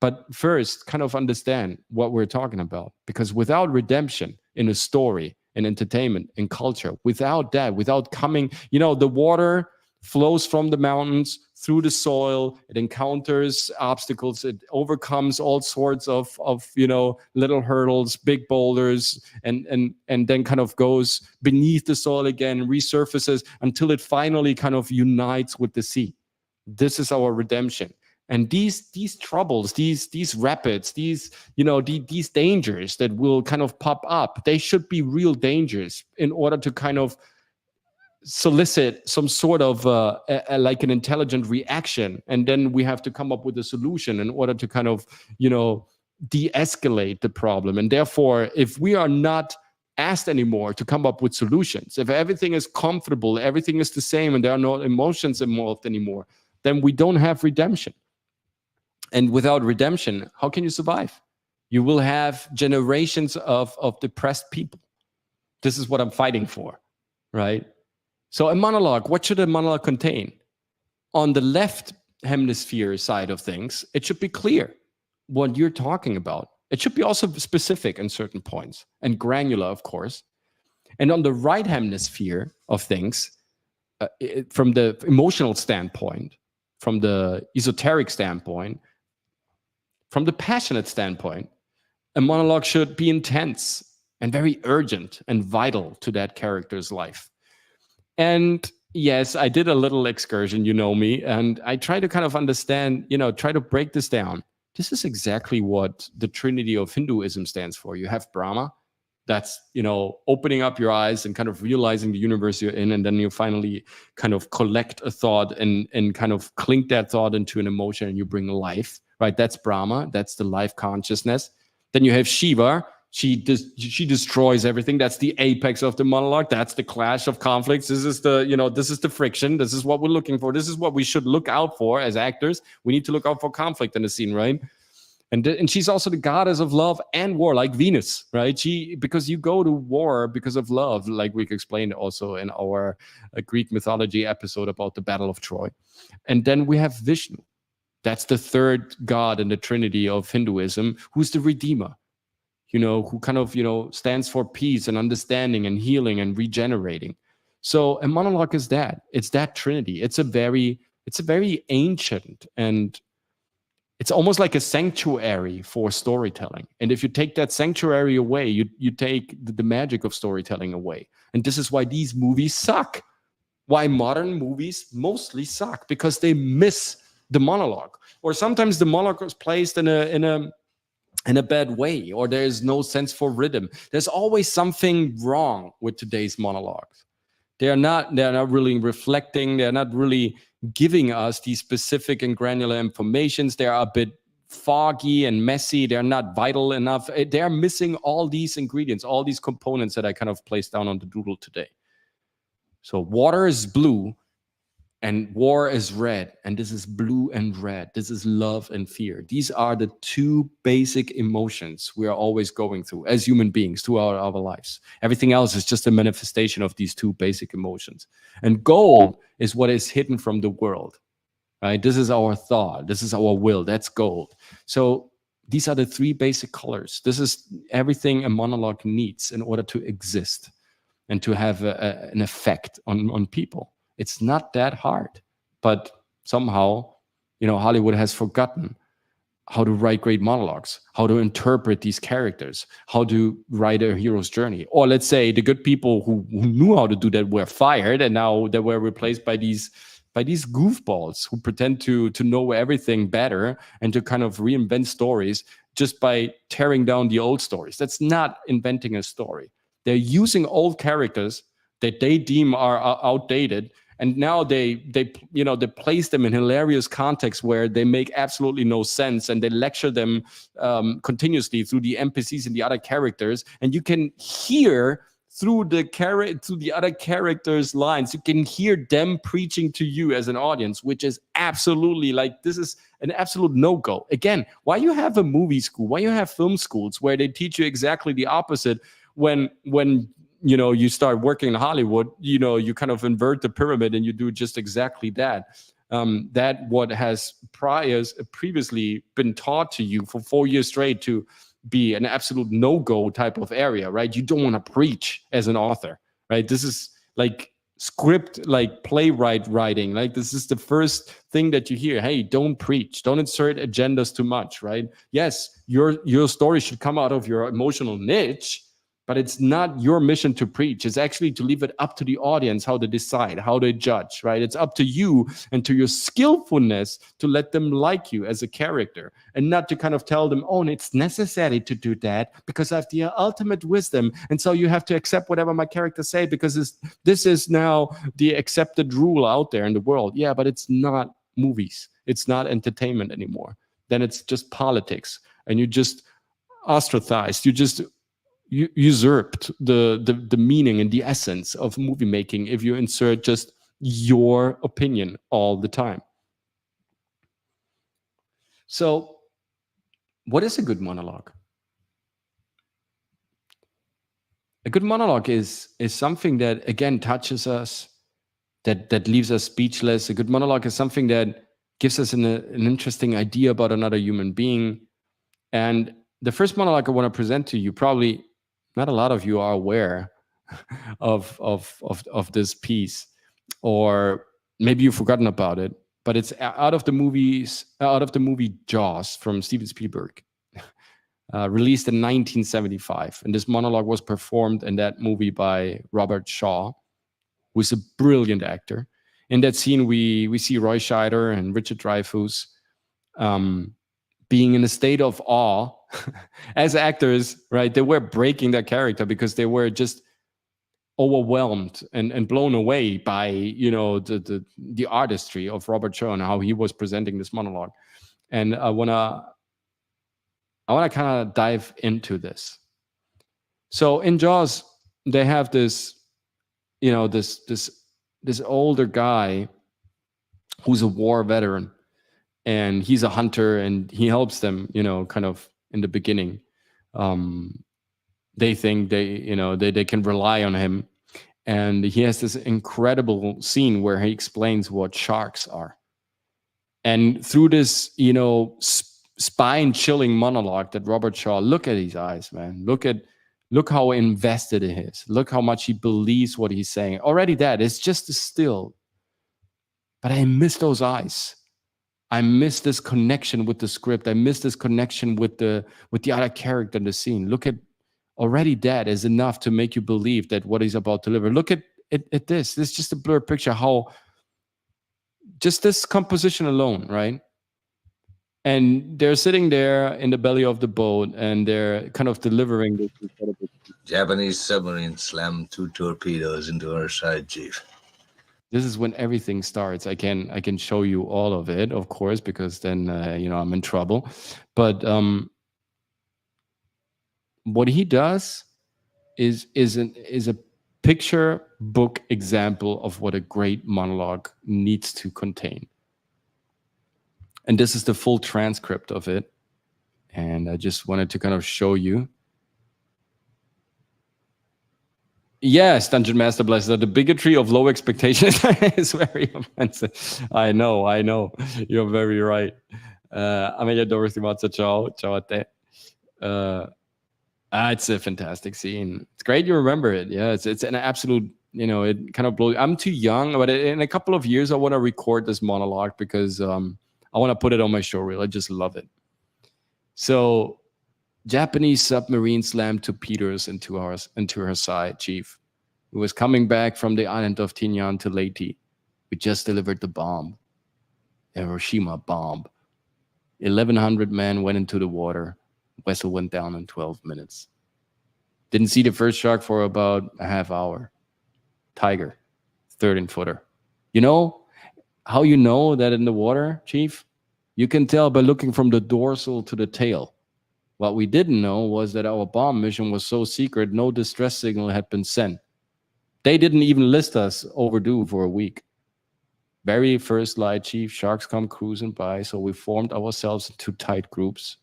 But first, kind of understand what we're talking about, because without redemption in a story, in entertainment, in culture, without coming, the water flows from the mountains through the soil. It encounters obstacles. It overcomes all sorts of little hurdles, big boulders, and then kind of goes beneath the soil again, resurfaces until it finally kind of unites with the sea. This is our redemption. And these troubles, these rapids, these dangers that will kind of pop up, they should be real dangers in order to kind of solicit some sort of like an intelligent reaction. And then we have to come up with a solution in order to kind of, de-escalate the problem. And therefore, if we are not asked anymore to come up with solutions, if everything is comfortable, everything is the same, and there are no emotions involved anymore, then we don't have redemption. And without redemption, how can you survive? You will have generations of depressed people. This is what I'm fighting for, right? So a monologue, what should a monologue contain? On the left hemisphere side of things, it should be clear what you're talking about. It should be also specific in certain points and granular, of course. And on the right hemisphere of things, from the emotional standpoint, from the esoteric standpoint, from the passionate standpoint, a monologue should be intense and very urgent and vital to that character's life. And yes, I did a little excursion, me, and I try to kind of understand, try to break this down. This is exactly what the Trinity of Hinduism stands for. You have Brahma, that's, opening up your eyes and kind of realizing the universe you're in, and then you finally kind of collect a thought and kind of clink that thought into an emotion, and you bring life, right? That's Brahma, that's the life consciousness. Then you have Shiva. She destroys everything. That's the apex of the monologue. That's the clash of conflicts. This is this is the friction. This is what we're looking for. This is what we should look out for as actors. We need to look out for conflict in the scene, right? And she's also the goddess of love and war, like Venus, right? Because you go to war because of love, like we explained also in our Greek mythology episode about the Battle of Troy. And then we have Vishnu. That's the third god in the Trinity of Hinduism, who's the redeemer. Who kind of, stands for peace and understanding and healing and regenerating. So a monologue is that. It's that Trinity. It's a very ancient and it's almost like a sanctuary for storytelling. And if you take that sanctuary away, you take the magic of storytelling away. And this is why these movies suck. Why modern movies mostly suck, because they miss the monologue. Or sometimes the monologue is placed in a bad way, or there's no sense for rhythm. There's always something wrong with today's monologues. They're not really reflecting, they're not really giving us these specific and granular informations. They are a bit foggy and messy. They're not vital enough. They're missing all these ingredients, all these components that I kind of placed down on the doodle today. So water is blue and war is red, and this is blue and red. This is love and fear. These are the two basic emotions we are always going through as human beings throughout our lives. Everything else is just a manifestation of these two basic emotions. And gold is what is hidden from the world, right? This is our thought. This is our will. That's gold. So these are the three basic colors. This is everything a monologue needs in order to exist and to have an effect on people. It's not that hard, but somehow, Hollywood has forgotten how to write great monologues, how to interpret these characters, how to write a hero's journey. Or let's say the good people who knew how to do that were fired, and now they were replaced by these goofballs who pretend to know everything better and to kind of reinvent stories just by tearing down the old stories. That's not inventing a story. They're using old characters that they deem are outdated, and now they place them in hilarious contexts where they make absolutely no sense, and they lecture them continuously through the NPCs and the other characters, and you can hear through the other characters' lines, you can hear them preaching to you as an audience, which is absolutely this is an absolute no-go. Again, why you have a movie school? Why you have film schools where they teach you exactly the opposite? When you start working in Hollywood, you kind of invert the pyramid and you do just exactly that. That what has previously been taught to you for 4 years straight to be an absolute no-go type of area, right? You don't want to preach as an author, right? This is like script, like playwright writing. Like this is the first thing that you hear. Hey, don't preach. Don't insert agendas too much, right? Yes, your story should come out of your emotional niche, but it's not your mission to preach. It's actually to leave it up to the audience how to decide, how to judge, right? It's up to you and to your skillfulness to let them like you as a character, and not to kind of tell them, oh, it's necessary to do that because I have the ultimate wisdom, and so you have to accept whatever my characters say because this is now the accepted rule out there in the world. Yeah, but it's not movies. It's not entertainment anymore. Then it's just politics, and you just ostracized. You just usurped the meaning and the essence of movie making if you insert just your opinion all the time. So what is a good monologue? A good monologue is something that, again, touches us, that leaves us speechless. A good monologue is something that gives us an interesting idea about another human being. And the first monologue I want to present to you, probably not a lot of you are aware of this piece, or maybe you've forgotten about it, but it's out of the movie Jaws from Steven Spielberg, released in 1975. And this monologue was performed in that movie by Robert Shaw, who is a brilliant actor. In that scene, we see Roy Scheider and Richard Dreyfuss being in a state of awe as actors, right? They were breaking their character because they were just overwhelmed and blown away by the artistry of Robert Shaw and how he was presenting this monologue. And I wanna kind of dive into this. So in Jaws, they have this older guy who's a war veteran, and he's a hunter, and he helps them, kind of in the beginning. They think they can rely on him. And he has this incredible scene where he explains what sharks are. And through this, spine-chilling monologue that Robert Shaw, look at his eyes, man. Look how invested he is. Look how much he believes what he's saying. Already that is just still. But I miss those eyes. I miss this connection with the script. I miss this connection with the other character in the scene. Look at already that is enough to make you believe that what he's about to deliver. Look at this. This is just a blurred picture. How just this composition alone, right? And they're sitting there in the belly of the boat, and they're kind of delivering this incredible. Japanese submarine slammed 2 torpedoes into our side, Chief. This is when everything starts. I can show you all of it, of course, because then I'm in trouble. But what he does is a picture book example of what a great monologue needs to contain. And this is the full transcript of it. And I just wanted to kind of show you. Yes, Dungeon Master Blaster, the bigotry of low expectations is very offensive. I know. You're very right. Ciao a te. It's a fantastic scene. It's great you remember it. Yeah, it's an absolute, it kind of blows. I'm too young, but in a couple of years, I want to record this monologue because I want to put it on my show reel. I just love it. So, Japanese submarine slammed torpedoes into her side, Chief. We was coming back from the island of Tinian to Leyte. We just delivered the bomb. Hiroshima bomb. 1,100 men went into the water. Vessel went down in 12 minutes. Didn't see the first shark for about a half hour. Tiger, 13-footer. You know how you know that in the water, Chief? You can tell by looking from the dorsal to the tail. What we didn't know was that our bomb mission was so secret, no distress signal had been sent. They didn't even list us overdue for a week. Very first light, Chief, sharks come cruising by, so we formed ourselves into tight groups.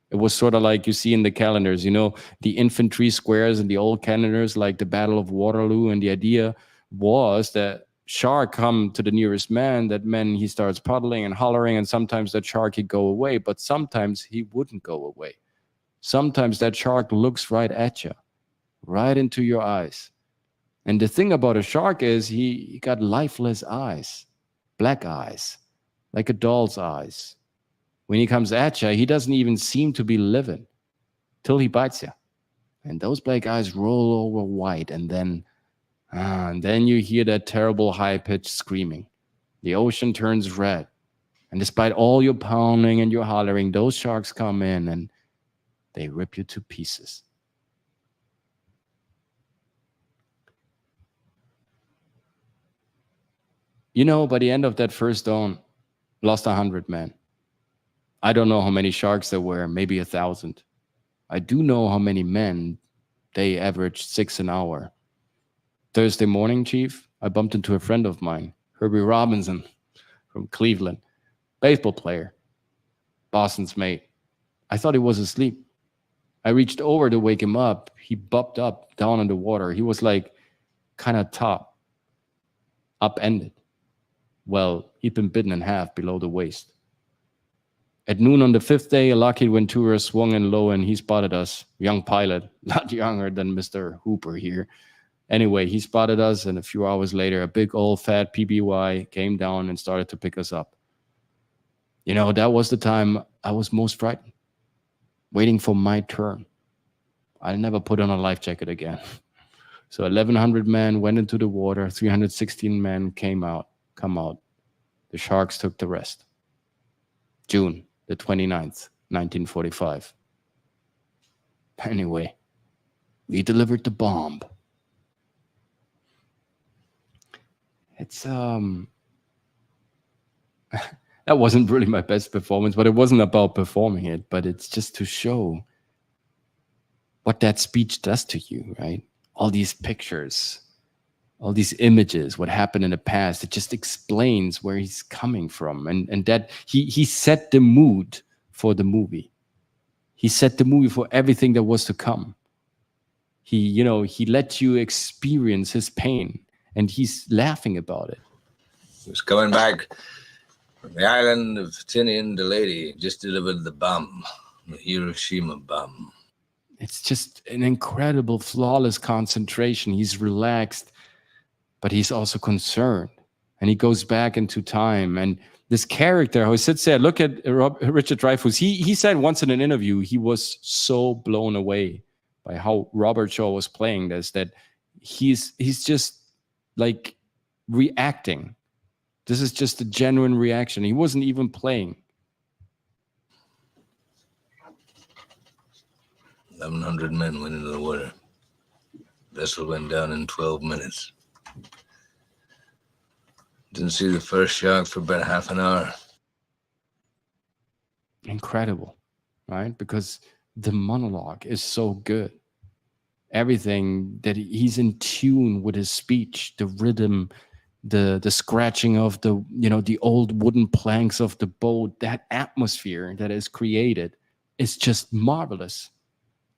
It was sort of like you see in the calendars, the infantry squares in the old calendars, like the Battle of Waterloo, and the idea was that shark come to the nearest man, that man he starts puddling and hollering, and sometimes that shark he'd go away, but sometimes he wouldn't go away. Sometimes that shark looks right at you, right into your eyes. And the thing about a shark is he got lifeless eyes, black eyes, like a doll's eyes. When he comes at you, he doesn't even seem to be living till he bites you. And those black eyes roll over white, and then you hear that terrible high-pitched screaming. The ocean turns red. And despite all your pounding and your hollering, those sharks come in and they rip you to pieces. By the end of that first dawn, lost 100 men. I don't know how many sharks there were, maybe 1,000. I do know how many men. They averaged 6 an hour. Thursday morning, Chief, I bumped into a friend of mine, Herbie Robinson from Cleveland, baseball player, Boston's mate. I thought he was asleep. I reached over to wake him up. He bopped up down in the water. He was like kind of upended. Well, he'd been bitten in half below the waist. At noon on the 5th day, a Lockheed Ventura swung in low and he spotted us. Young pilot, not younger than Mr. Hooper here. Anyway, he spotted us, and a few hours later, a big old fat PBY came down and started to pick us up. That was the time I was most frightened, waiting for my turn. I never put on a life jacket again. So 1,100 men went into the water, 316 men come out. The sharks took the rest. June the 29th, 1945. Anyway, we delivered the bomb. It's that wasn't really my best performance, but it wasn't about performing it, but it's just to show what that speech does to you, right? All these pictures, all these images, what happened in the past, it just explains where he's coming from, and that he set the mood for the movie. He set the movie for everything that was to come. He let you experience his pain, and he's laughing about it. He was coming back from the island of Tinian to Leyte, just delivered the bomb, the Hiroshima bomb. It's just an incredible, flawless concentration. He's relaxed, but he's also concerned. and he goes back into time. And this character who sits there, look at Richard Dreyfuss. He said once in an interview, he was so blown away by how Robert Shaw was playing this, that he's just like reacting. This is just a genuine reaction. He wasn't even playing. 1,100 men went into the water. Vessel went down in 12 minutes. Didn't see the first shark for about half an hour. Incredible, right? Because the monologue is so good. Everything that he's in tune with his speech, the rhythm, the scratching of the, you know, the old wooden planks of the boat, that atmosphere that is created is just marvelous.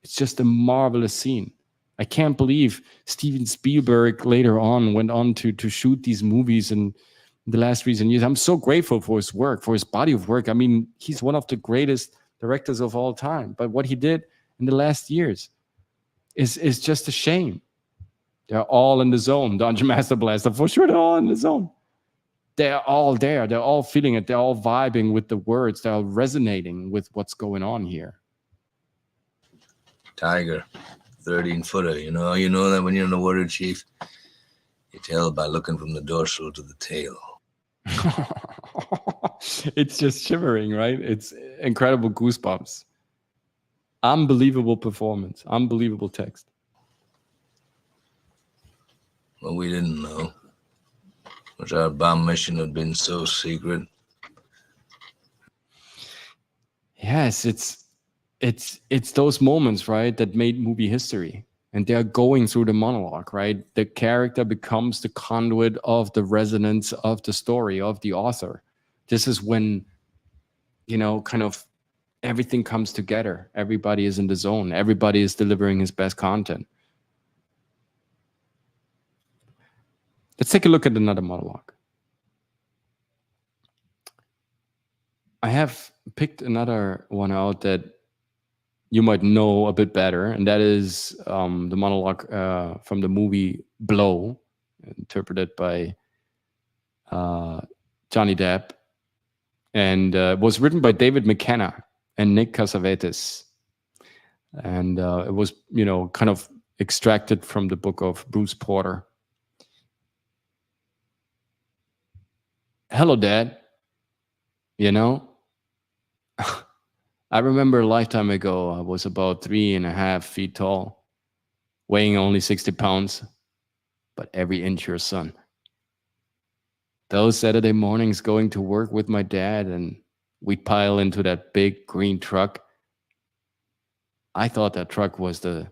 It's just a marvelous scene. I can't believe Steven Spielberg later on went on to shoot these movies in the last recent years. I'm so grateful for his work, for his body of work. I mean, he's one of the greatest directors of all time. But what he did in the last years is just a shame. They're all in the zone. Dungeon Master Blaster, for sure, they're all in the zone. They're all there. They're all feeling it. They're all vibing with the words. They're all resonating with what's going on here. Tiger, 13-footer. You know that when you're in the water, Chief? You tell by looking from the dorsal to the tail. It's just shivering, right? It's incredible goosebumps. Unbelievable performance. Unbelievable text. What we didn't know was our bomb mission had been so secret. Yes, it's those moments, right, that made movie history. And they're going through the monologue, right? The character becomes the conduit of the resonance of the story, of the author. This is when, you know, kind of everything comes together. Everybody is in the zone. Everybody is delivering his best content. Let's take a look at another monologue. I have picked another one out that you might know a bit better, and that is the monologue from the movie Blow, interpreted by Johnny Depp, and was written by David McKenna and Nick Cassavetes, and it was, you know, kind of extracted from the book of Bruce Porter. Hello, Dad. You know, I remember a lifetime ago, I was about 3.5 feet tall, weighing only 60 pounds, but every inch your son. Those Saturday mornings going to work with my dad, and we'd pile into that big green truck. I thought that truck was the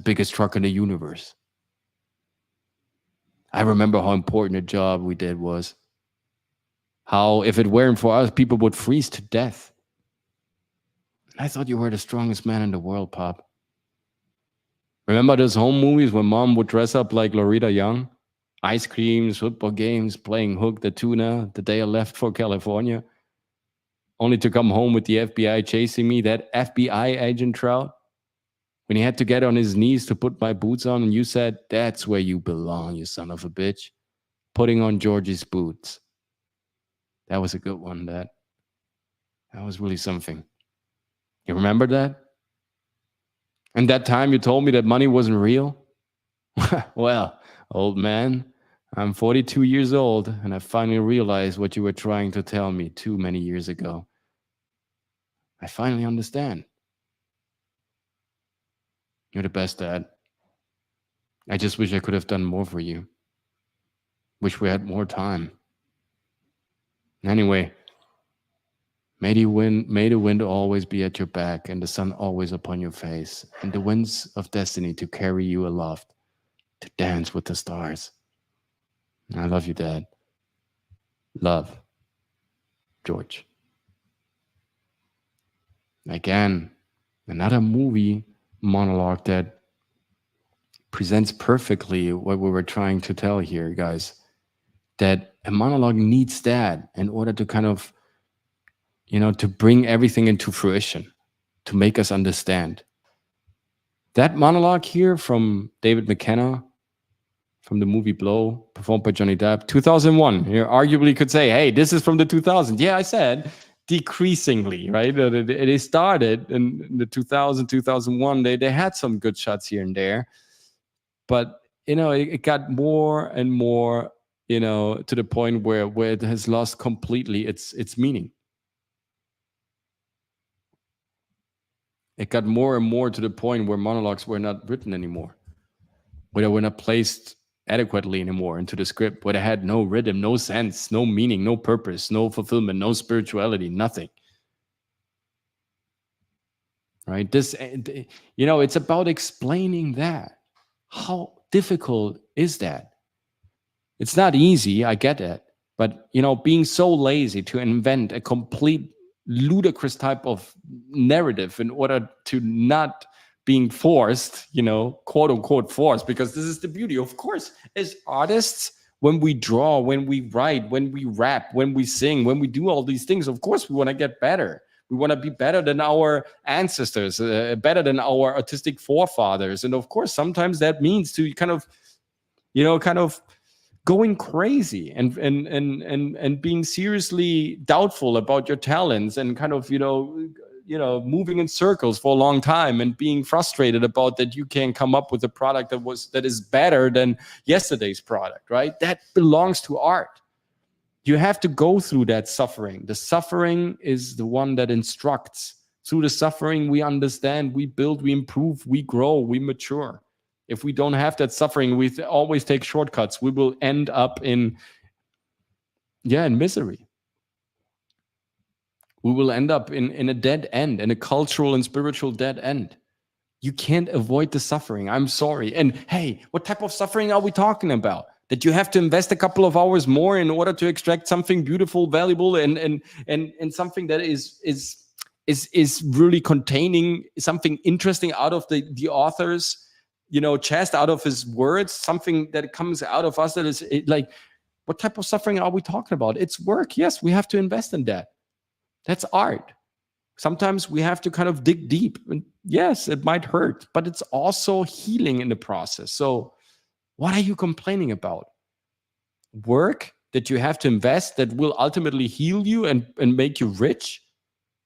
biggest truck in the universe. I remember how important a job we did was. How, if it weren't for us, people would freeze to death. I thought you were the strongest man in the world, Pop. Remember those home movies when Mom would dress up like Loretta Young? Ice creams, football games, playing Hook the Tuna the day I left for California, only to come home with the FBI chasing me, that FBI agent Trout, when he had to get on his knees to put my boots on, and you said, "That's where you belong, you son of a bitch," putting on Georgie's boots. That was a good one, Dad. That was really something. You remember that? And that time you told me that money wasn't real? Well, old man, I'm 42 years old, and I finally realized what you were trying to tell me too many years ago. I finally understand. You're the best, Dad. I just wish I could have done more for you. Wish we had more time. Anyway, may the wind always be at your back, and the sun always upon your face, and the winds of destiny to carry you aloft, to dance with the stars. I love you, Dad. Love, George. Again, another movie monologue that presents perfectly what we were trying to tell here, guys. That a monologue needs that in order to kind of, you know, to bring everything into fruition, to make us understand. That monologue here from David McKenna, from the movie Blow, performed by Johnny Depp. 2001. You arguably could say, hey, this is from the 2000s. Yeah, I said decreasingly, right? It started in the 2000, 2001. They had some good shots here and there. But, it got more and more, to the point where it has lost completely its meaning. It got more and more to the point where monologues were not written anymore, where they were not placed adequately anymore into the script, where they had no rhythm, no sense, no meaning, no purpose, no fulfillment, no spirituality, nothing. Right? It's about explaining that. How difficult is that? It's not easy, I get it. But, being so lazy to invent a complete ludicrous type of narrative in order to not being forced, quote unquote forced, because this is the beauty. Of course, as artists, when we draw, when we write, when we rap, when we sing, when we do all these things, of course, we want to get better. We want to be better than our ancestors, better than our artistic forefathers. And of course, sometimes that means to kind of going crazy and being seriously doubtful about your talents and kind of, moving in circles for a long time and being frustrated about that you can't come up with a product that is better than yesterday's product, right? That belongs to art. You have to go through that suffering. The suffering is the one that instructs. Through the suffering, we understand, we build, we improve, we grow, we mature. If we don't have that suffering, we always take shortcuts. We will end up in misery. We will end up in a dead end, in a cultural and spiritual dead end. You can't avoid the suffering. I'm sorry. And hey, what type of suffering are we talking about? That you have to invest a couple of hours more in order to extract something beautiful, valuable, and something that is really containing something interesting out of the author's, chest, out of his words, something that comes out of us that is like, what type of suffering are we talking about? It's work. Yes, we have to invest in that. That's art. Sometimes we have to kind of dig deep. And yes, it might hurt, but it's also healing in the process. So what are you complaining about? Work that you have to invest that will ultimately heal you and make you rich?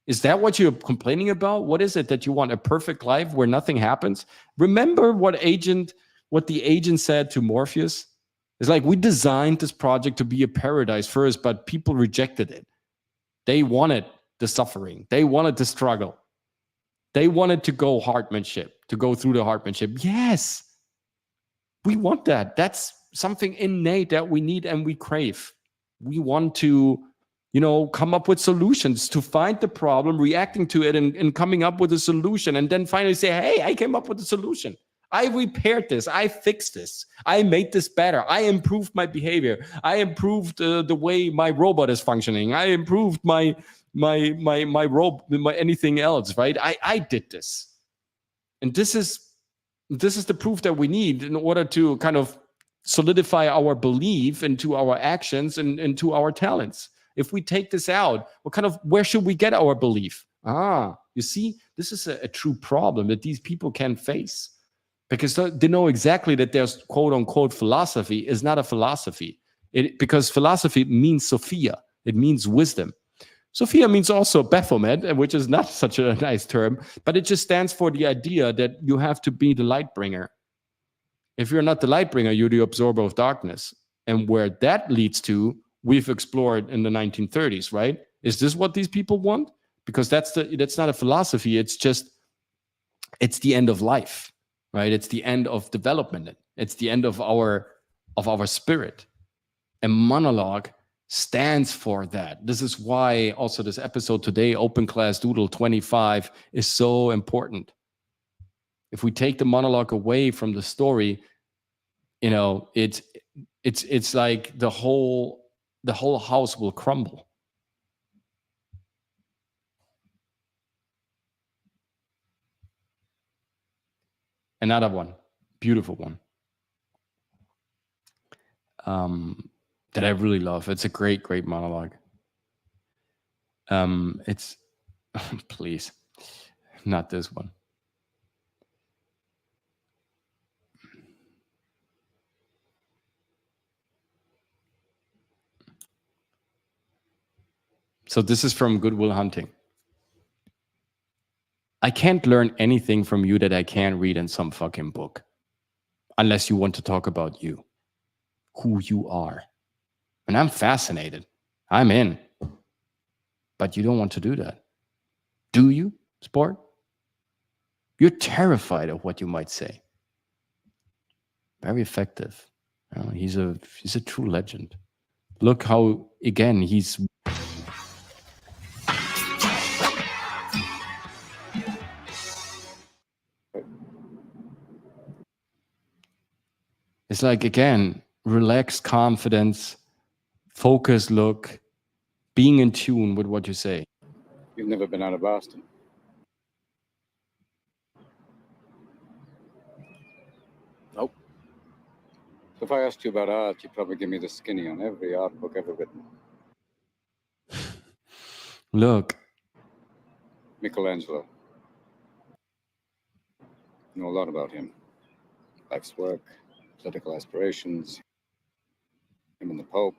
Is that what you're complaining about? What is it that you want? A perfect life where nothing happens? Remember what the agent said to Morpheus? It's like, we designed this project to be a paradise first, but people rejected it. They wanted the suffering. They wanted the struggle. They wanted to go through the hardmanship. Yes, we want that. That's something innate that we need and we crave. We want to, come up with solutions, to find the problem, reacting to it and coming up with a solution. And then finally say, hey, I came up with a solution. I repaired this. I fixed this. I made this better. I improved my behavior. I improved the way my robot is functioning. I improved my anything else, right? I did this. And this is the proof that we need in order to kind of solidify our belief into our actions and into our talents. If we take this out, where should we get our belief? You see, this is a true problem that these people can face, because they know exactly that there's quote unquote philosophy is not a philosophy. Because philosophy means Sophia. It means wisdom. Sophia means also Baphomet, which is not such a nice term, but it just stands for the idea that you have to be the light bringer. If you're not the light bringer, you're the absorber of darkness. And where that leads to, we've explored in the 1930s, right? Is this what these people want? Because that's not a philosophy. It's the end of life, right? It's the end of development. It's the end of our spirit. And monologue stands for that. This is why also this episode today, Open Class Doodle 25, is so important. If we take the monologue away from the story, it's like the whole house will crumble. Another one, beautiful one, that I really love. It's a great monologue. It's please, not this one. So this is from Good Will Hunting. I can't learn anything from you that I can't read in some fucking book. Unless you want to talk about you. Who you are. And I'm fascinated. I'm in. But you don't want to do that. Do you, sport? You're terrified of what you might say. Very effective. He's a true legend. Look how, again, he's... It's like, again, relaxed confidence, focused look, being in tune with what you say. You've never been out of Boston? Nope. So if I asked you about art, you'd probably give me the skinny on every art book ever written. Look. Michelangelo. Know a lot about him. Life's work, political aspirations, him and the Pope,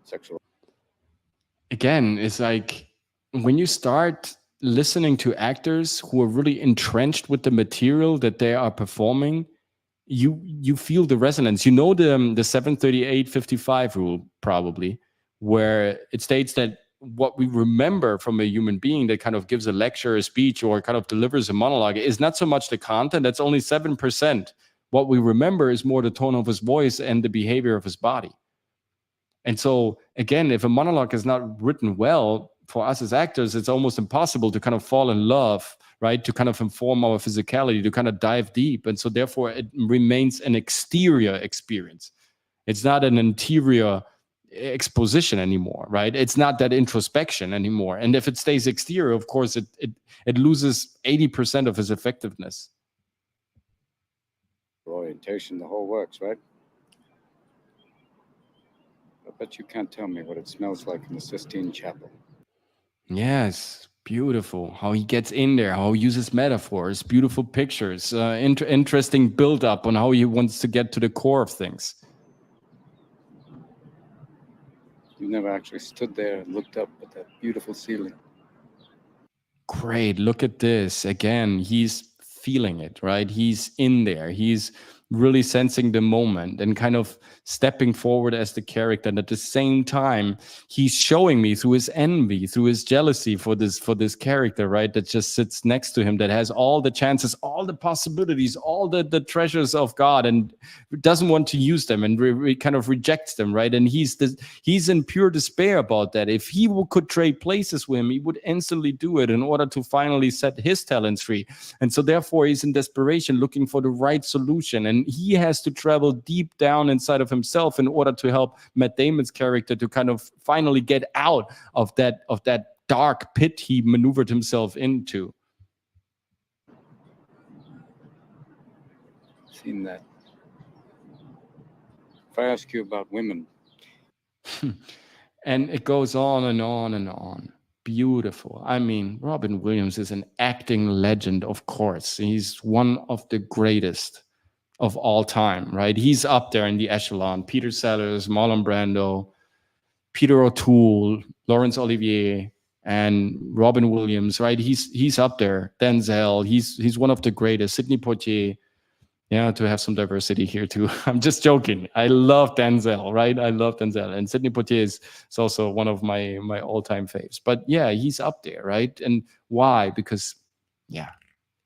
sexual... Again, it's like when you start listening to actors who are really entrenched with the material that they are performing, you feel the resonance. You know the 738-55 rule, probably, where it states that what we remember from a human being that kind of gives a lecture, a speech, or kind of delivers a monologue is not so much the content. That's only 7%. What we remember is more the tone of his voice and the behavior of his body. And so, again, if a monologue is not written well, for us as actors, it's almost impossible to kind of fall in love, right? To kind of inform our physicality, to kind of dive deep. And so, therefore, it remains an exterior experience. It's not an interior exposition anymore, right? It's not that introspection anymore. And if it stays exterior, of course, it loses 80% of its effectiveness. Orientation, the whole works, right? I bet you can't tell me what it smells like in the Sistine Chapel. Yes, beautiful. How he gets in there, how he uses metaphors, beautiful pictures, interesting build-up on how he wants to get to the core of things. You've never actually stood there and looked up at that beautiful ceiling. Great, look at this. Again, he's feeling it, right? He's in there. He's really sensing the moment and kind of stepping forward as the character. And at the same time, he's showing me through his envy, through his jealousy for this character, right? That just sits next to him, that has all the chances, all the possibilities, all the treasures of God, and doesn't want to use them and kind of rejects them, right? And he's in pure despair about that. If he could trade places with him, he would instantly do it in order to finally set his talents free. And so therefore, he's in desperation looking for the right solution. And he has to travel deep down inside of himself in order to help Matt Damon's character to kind of finally get out of that dark pit he maneuvered himself into. Seen that. If I ask you about women. And it goes on and on and on. Beautiful. I mean, Robin Williams is an acting legend, of course. He's one of the greatest of all time, right? He's up there in the echelon. Peter Sellers, Marlon Brando, Peter O'Toole, Laurence Olivier, and Robin Williams, right? He's up there. Denzel, he's one of the greatest. Sidney Poitier, yeah, to have some diversity here too. I'm just joking. I love Denzel, right? I love Denzel, and Sidney Poitier is also one of my all-time faves. But yeah, he's up there, right? And why? Because yeah,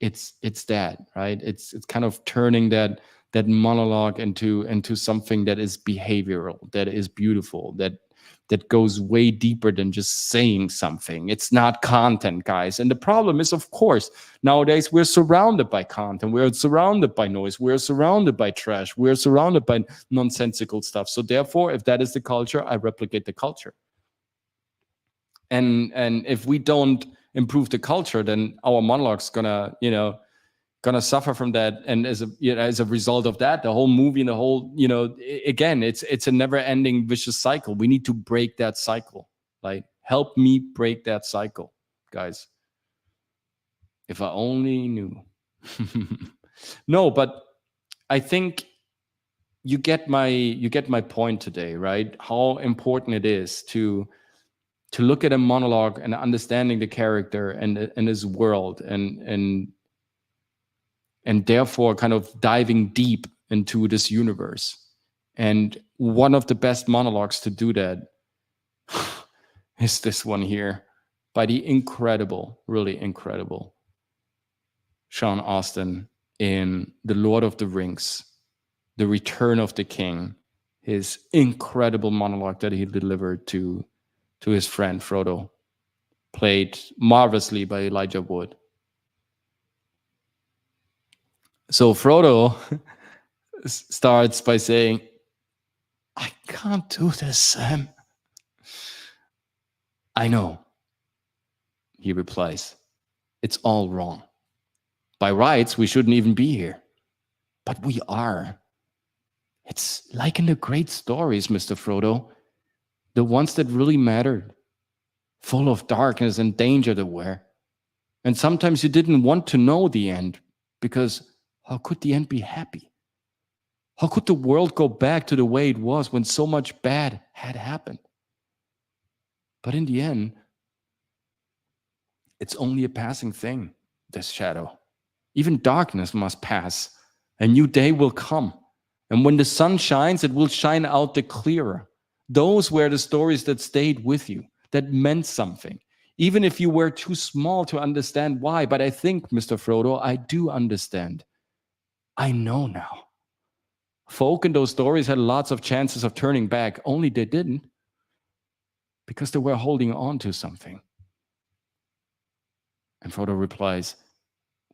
it's that, right? It's kind of turning that monologue into something that is behavioral, that is beautiful, that goes way deeper than just saying something. It's not content, guys. And the problem is, of course, nowadays we're surrounded by content. We're surrounded by noise. We're surrounded by trash. We're surrounded by nonsensical stuff. So therefore, if that is the culture, I replicate the culture. And if we don't improve the culture, then our monologue's gonna suffer from that. And as a result of that, the whole movie and the whole, again, it's a never-ending vicious cycle. We need to break that cycle. Like, help me break that cycle, guys. If I only knew. No, but I think you get my point today, right? How important it is to to look at a monologue and understanding the character and his world and therefore kind of diving deep into this universe. And one of the best monologues to do that is this one here by the incredible, really incredible Sean Astin in The Lord of the Rings, The Return of the King, his incredible monologue that he delivered to his friend Frodo, played marvelously by Elijah Wood. So Frodo starts by saying, "I can't do this, Sam." "I know," he replies. "It's all wrong. By rights, we shouldn't even be here. But we are. It's like in the great stories, Mr. Frodo, the ones that really mattered, full of darkness and danger to wear. And sometimes you didn't want to know the end, because how could the end be happy? How could the world go back to the way it was when so much bad had happened? But in the end, it's only a passing thing, this shadow. Even darkness must pass. A new day will come. And when the sun shines, it will shine out the clearer. Those were the stories that stayed with you, that meant something. Even if you were too small to understand why. But I think, Mr. Frodo, I do understand. I know now. Folk in those stories had lots of chances of turning back, only they didn't, because they were holding on to something." And Frodo replies,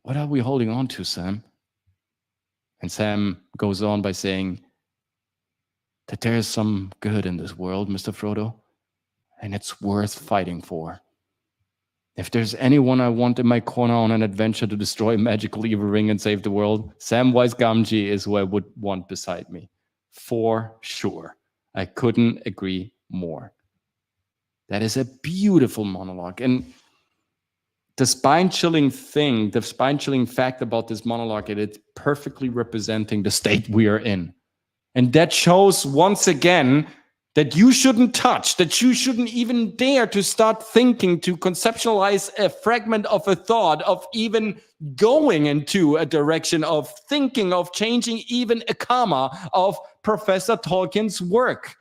"What are we holding on to, Sam?" And Sam goes on by saying that there is some good in this world, Mr. Frodo, and it's worth fighting for. If there's anyone I want in my corner on an adventure to destroy a magical evil ring and save the world, Samwise Gamgee is who I would want beside me. For sure. I couldn't agree more. That is a beautiful monologue. And the spine-chilling thing, the spine-chilling fact about this monologue, it's perfectly representing the state we are in. And that shows once again that you shouldn't touch, that you shouldn't even dare to start thinking, to conceptualize a fragment of a thought, of even going into a direction of thinking, of changing even a comma of Professor Tolkien's work.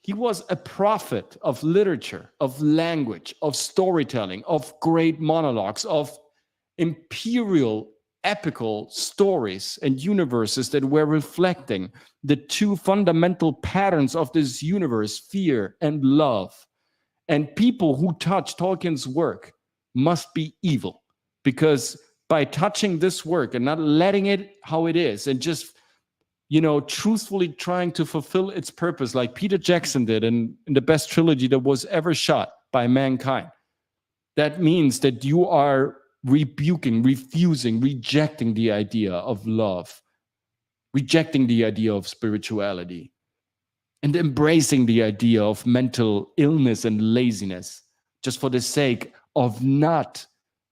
He was a prophet of literature, of language, of storytelling, of great monologues, of imperial epical stories and universes that were reflecting the two fundamental patterns of this universe, fear and love. And people who touch Tolkien's work must be evil, because by touching this work and not letting it how it is and just, truthfully trying to fulfill its purpose like Peter Jackson did in the best trilogy that was ever shot by mankind, that means that you are rebuking, refusing, rejecting the idea of love, rejecting the idea of spirituality, and embracing the idea of mental illness and laziness just for the sake of not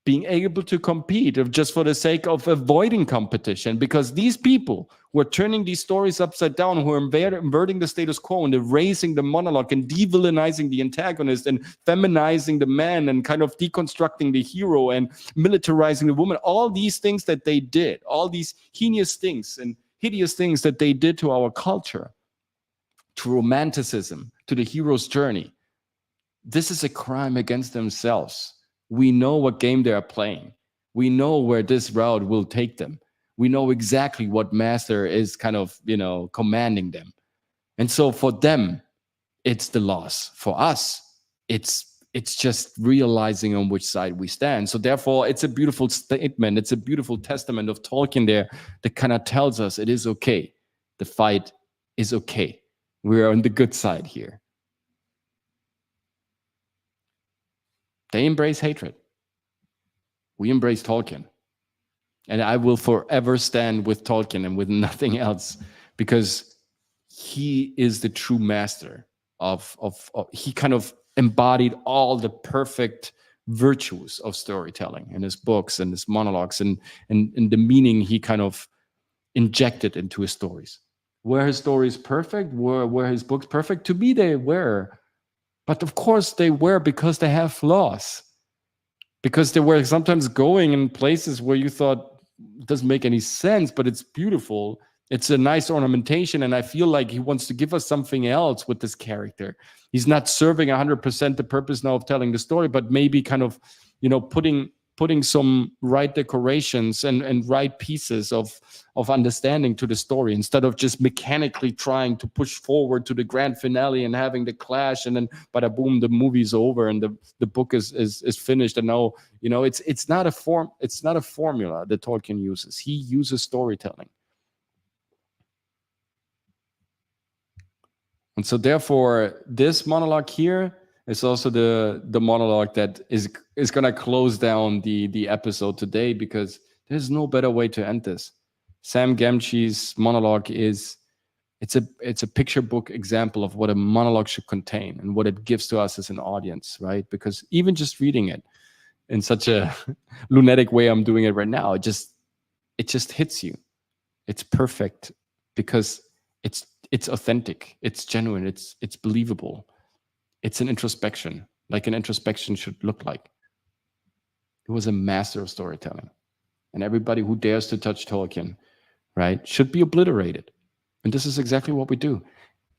being able to compete, or just for the sake of avoiding competition. Because these people were turning these stories upside down, who are inverting the status quo and erasing the monologue and devillainizing the antagonist and feminizing the man and kind of deconstructing the hero and militarizing the woman. All these things that they did, all these heinous things and hideous things that they did to our culture, to romanticism, to the hero's journey. This is a crime against themselves. We know what game they are playing. We know where this route will take them. We know exactly what master is kind of, commanding them. And so for them, it's the loss. For us, it's just realizing on which side we stand. So therefore, it's a beautiful statement. It's a beautiful testament of Tolkien there that kind of tells us it is okay. The fight is okay. We are on the good side here. They embrace hatred. We embrace Tolkien. And I will forever stand with Tolkien and with nothing else, because he is the true master of he kind of embodied all the perfect virtues of storytelling in his books and his monologues and the meaning he kind of injected into his stories. Were his stories perfect? Were his books perfect? To me, they were. But of course they were, because they have flaws. Because they were sometimes going in places where you thought it doesn't make any sense, but it's beautiful. It's a nice ornamentation, and I feel like he wants to give us something else with this character. He's not serving 100% the purpose now of telling the story, but maybe kind of, putting some right decorations and right pieces of understanding to the story, instead of just mechanically trying to push forward to the grand finale and having the clash, and then bada boom, the movie's over and the book is finished. And now, it's not a formula that Tolkien uses. He uses storytelling. And so therefore, this monologue here is also the monologue that is going to close down the episode today, because there's no better way to end this. Sam Gamgee's monologue it's a picture book example of what a monologue should contain and what it gives to us as an audience, right? Because even just reading it in such a lunatic way I'm doing it right now, it just hits you. It's perfect because it's authentic, it's genuine, it's believable. It's an introspection, like an introspection should look like. He was a master of storytelling. And everybody who dares to touch Tolkien, right, should be obliterated. And this is exactly what we do.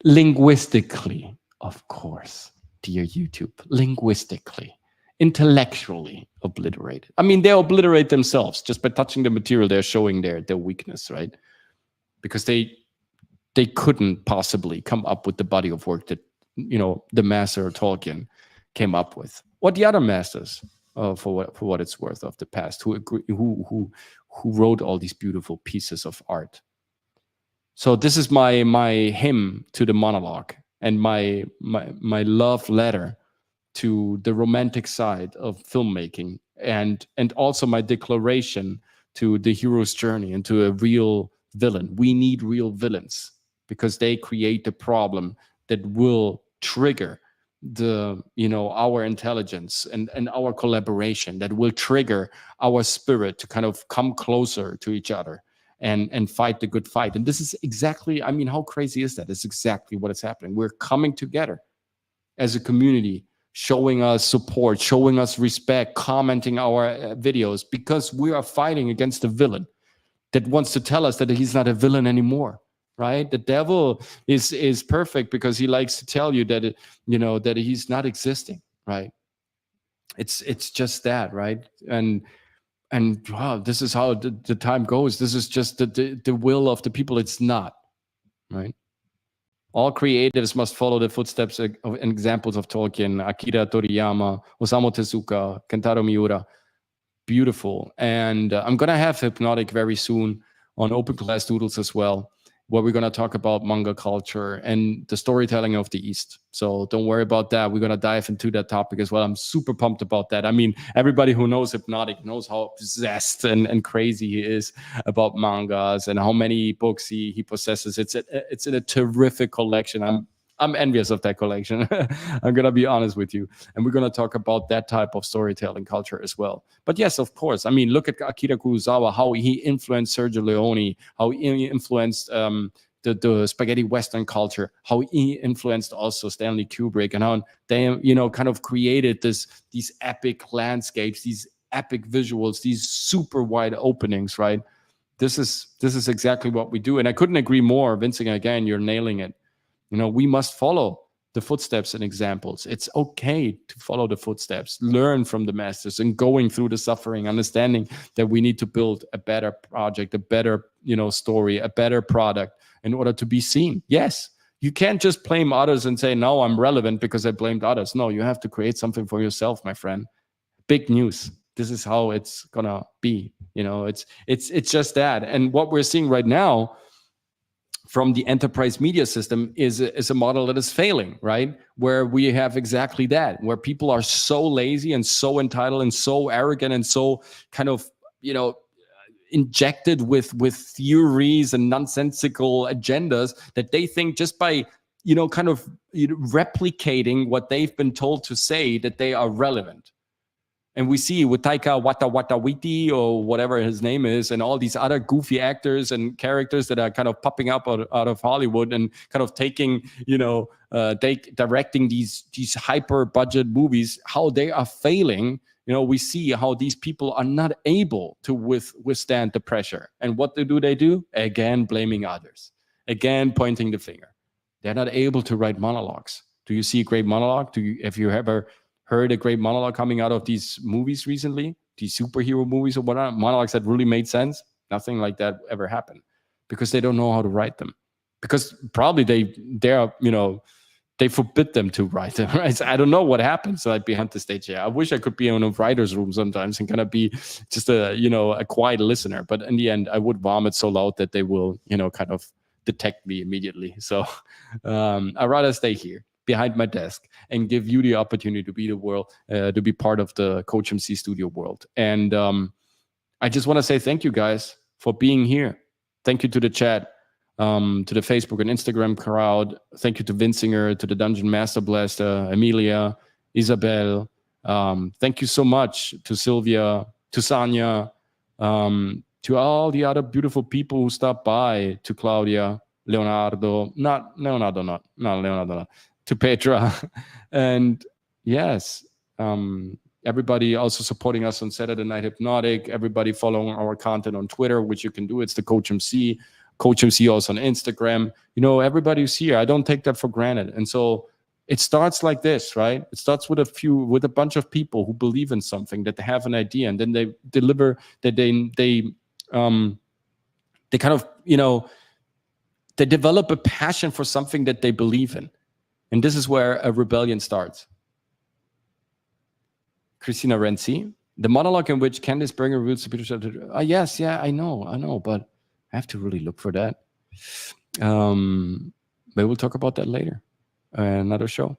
Linguistically, of course, dear YouTube, linguistically, intellectually obliterated. I mean, they obliterate themselves just by touching the material. They're showing their weakness, right? Because they couldn't possibly come up with the body of work that the master Tolkien came up with. What the other masters, for what it's worth, of the past, who wrote all these beautiful pieces of art. So this is my hymn to the monologue, and my love letter to the romantic side of filmmaking, and also my declaration to the hero's journey and to a real villain. We need real villains, because they create the problem that will trigger our intelligence and our collaboration, that will trigger our spirit to kind of come closer to each other and fight the good fight. And this is exactly, I mean, how crazy is that? It's exactly what is happening. We're coming together as a community, showing us support, showing us respect, commenting our videos, because we are fighting against a villain that wants to tell us that he's not a villain anymore. Right? The devil is perfect because he likes to tell you that that he's not existing. Right? It's just that, right? And wow, this is how the time goes. This is just the will of the people. It's not, right? All creatives must follow the footsteps and examples of Tolkien, Akira Toriyama, Osamu Tezuka, Kentaro Miura. Beautiful. And I'm gonna have Hypnotic very soon on Open Class Doodles as well, where we're going to talk about manga culture and the storytelling of the East. So don't worry about that. We're going to dive into that topic as well. I'm super pumped about that. I mean, everybody who knows Hypnotic knows how obsessed and crazy he is about mangas and how many books he possesses. It's in a terrific collection. I'm envious of that collection. I'm going to be honest with you. And we're going to talk about that type of storytelling culture as well. But yes, of course. I mean, look at Akira Kurosawa, how he influenced Sergio Leone, how he influenced the spaghetti Western culture, how he influenced also Stanley Kubrick, and how they, kind of created these epic landscapes, these epic visuals, these super wide openings, right? This is exactly what we do. And I couldn't agree more. Vincent, again, you're nailing it. We must follow the footsteps and examples. It's okay to follow the footsteps, learn from the masters, and going through the suffering, understanding that we need to build a better project, a better, story, a better product in order to be seen. Yes, you can't just blame others and say, no, I'm relevant because I blamed others. No, you have to create something for yourself, my friend. Big news. This is how it's gonna be. It's just that. And what we're seeing right now from the enterprise media system is a model that is failing, right? Where we have exactly that, where people are so lazy and so entitled and so arrogant and so kind of, injected with theories and nonsensical agendas that they think just by, kind of replicating what they've been told to say that they are relevant. And we see with Taika Waititi or whatever his name is, and all these other goofy actors and characters that are kind of popping up out of Hollywood and kind of taking, directing these hyper budget movies, how they are failing. We see how these people are not able to withstand the pressure. And what do? They do? Again, blaming others. Again, pointing the finger. They're not able to write monologues. Do you see a great monologue? Have you ever heard a great monologue coming out of these movies recently? These superhero movies or whatnot? Monologues that really made sense? Nothing like that ever happened. Because they don't know how to write them. Because probably they forbid them to write them, right? So I don't know what happens like behind the stage here. I wish I could be in a writer's room sometimes and kind of be just a quiet listener. But in the end, I would vomit so loud that they will, kind of detect me immediately. So I'd rather stay here behind my desk and give you the opportunity to be to be part of the COACHMC studio world. And I just want to say thank you guys for being here. Thank you to the chat. To the Facebook and Instagram crowd. Thank you to Vincinger, to the Dungeon Master Blaster, Emilia, Isabel. Thank you so much to Sylvia, to Sanya, to all the other beautiful people who stopped by, to Claudia, Leonardo, to Petra. And yes, everybody also supporting us on Saturday Night Hypnotic, everybody following our content on Twitter, which you can do. It's the COACHMC. COACHMC also on Instagram. Everybody who's here, I don't take that for granted. And so it starts like this, right? It starts with a bunch of people who believe in something, that they have an idea, and then they deliver, that they kind of, they develop a passion for something that they believe in. And this is where a rebellion starts. Christina Renzi, the monologue in which Candice Berger reveals to Peter, yes, yeah, I know, but I have to really look for that. Maybe we'll talk about that later. Another show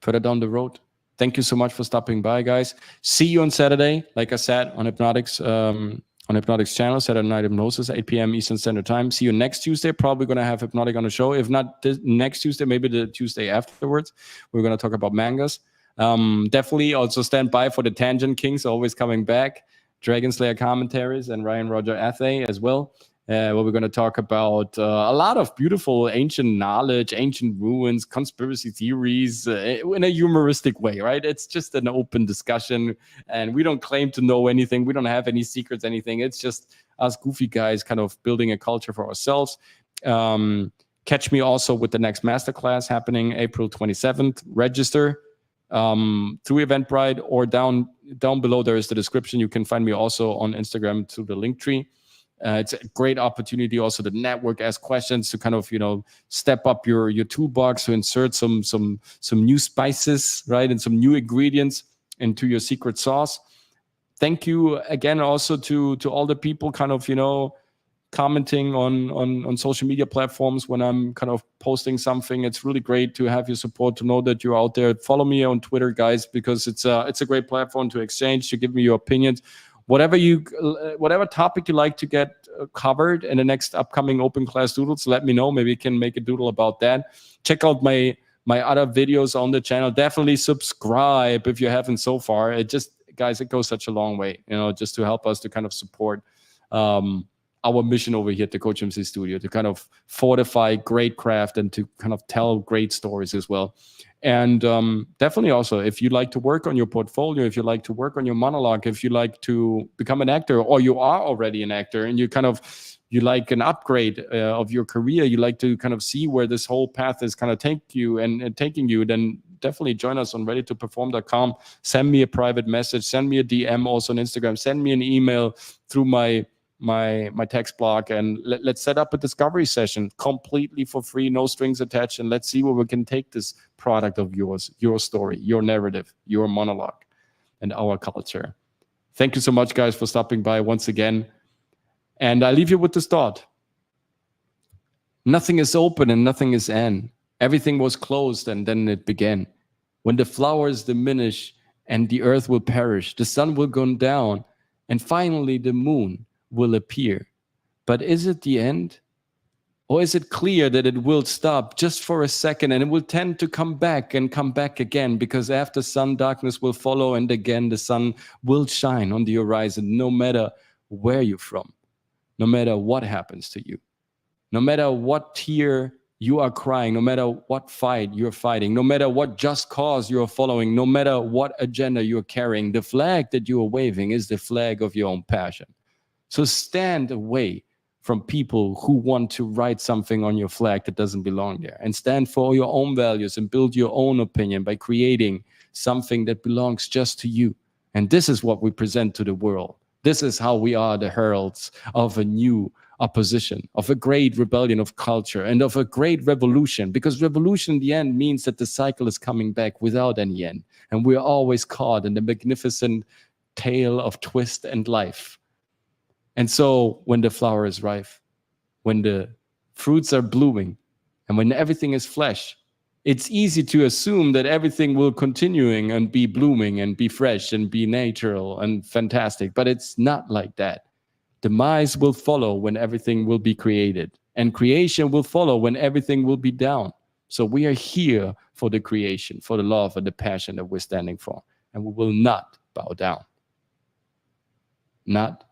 further down the road. Thank you so much for stopping by, guys. See you on Saturday, like I said, on Hypnotic's channel, Saturday Night Hypnosis, 8 p.m. Eastern Standard Time. See you next Tuesday. Probably going to have Hypnotic on the show. If not next Tuesday, maybe the Tuesday afterwards. We're going to talk about mangas. Definitely also stand by for the Tangent Kings, always coming back. Dragon Slayer commentaries and Ryan Roger Athay as well. Where we're going to talk about a lot of beautiful ancient knowledge, ancient ruins, conspiracy theories in a humoristic way, right? It's just an open discussion, and we don't claim to know anything. We don't have any secrets, anything. It's just us goofy guys kind of building a culture for ourselves. Catch me also with the next masterclass happening April 27th. Register through Eventbrite, or down below there is the description. You can find me also on Instagram through the link tree. It's a great opportunity also to network, ask questions, to kind of, step up your toolbox, to insert some new spices, right, and some new ingredients into your secret sauce. Thank you again also to all the people kind of, commenting on social media platforms when I'm kind of posting something. It's really great to have your support, to know that you're out there. Follow me on Twitter, guys, because it's a great platform to exchange, to give me your opinions. Whatever topic you like to get covered in the next upcoming Open Class Doodles, let me know. Maybe you can make a doodle about that. Check out my other videos on the channel. Definitely subscribe if you haven't so far. Guys, it goes such a long way, just to help us to kind of support our mission over here at the COACHMC studio, to kind of fortify great craft and to kind of tell great stories as well. And definitely also, if you like to work on your portfolio, if you like to work on your monologue, if you like to become an actor, or you are already an actor and you like an upgrade of your career, you like to kind of see where this whole path is kind of taking you, then definitely join us on readytoperform.com. Send me a private message, send me a DM also on Instagram, send me an email through my text block, and let's set up a discovery session completely for free, no strings attached, and let's see where we can take this product of yours, your story, your narrative, your monologue, and our culture. Thank you so much, guys, for stopping by once again. And I leave you with this thought. Nothing is open and nothing is end. Everything was closed and then it began. When the flowers diminish and the earth will perish, the sun will go down, and finally the moon will appear. But is it the end, Or is it clear that it will stop just for a second and it will tend to come back and come back again, because after sun, darkness will follow, and again the sun will shine on the horizon, no matter where you're from, no matter what happens to you, no matter what tear you are crying, no matter what fight you're fighting, no matter what just cause you're following, no matter what agenda you're carrying, the flag that you are waving is the flag of your own passion. So stand away from people who want to write something on your flag that doesn't belong there, and stand for your own values and build your own opinion by creating something that belongs just to you. And this is what we present to the world. This is how we are the heralds of a new opposition, of a great rebellion of culture, and of a great revolution, because revolution in the end means that the cycle is coming back without any end, and we're always caught in the magnificent tale of twist and life. And so when the flower is ripe, when the fruits are blooming, and when everything is fresh, it's easy to assume that everything will continuing and be blooming and be fresh and be natural and fantastic. But it's not like that. Demise will follow when everything will be created, and creation will follow when everything will be down. So we are here for the creation, for the love and the passion that we're standing for. And we will not bow down. Not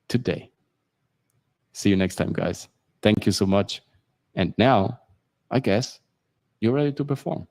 today. See you next time, guys. Thank you so much. And now, I guess, you're ready to perform.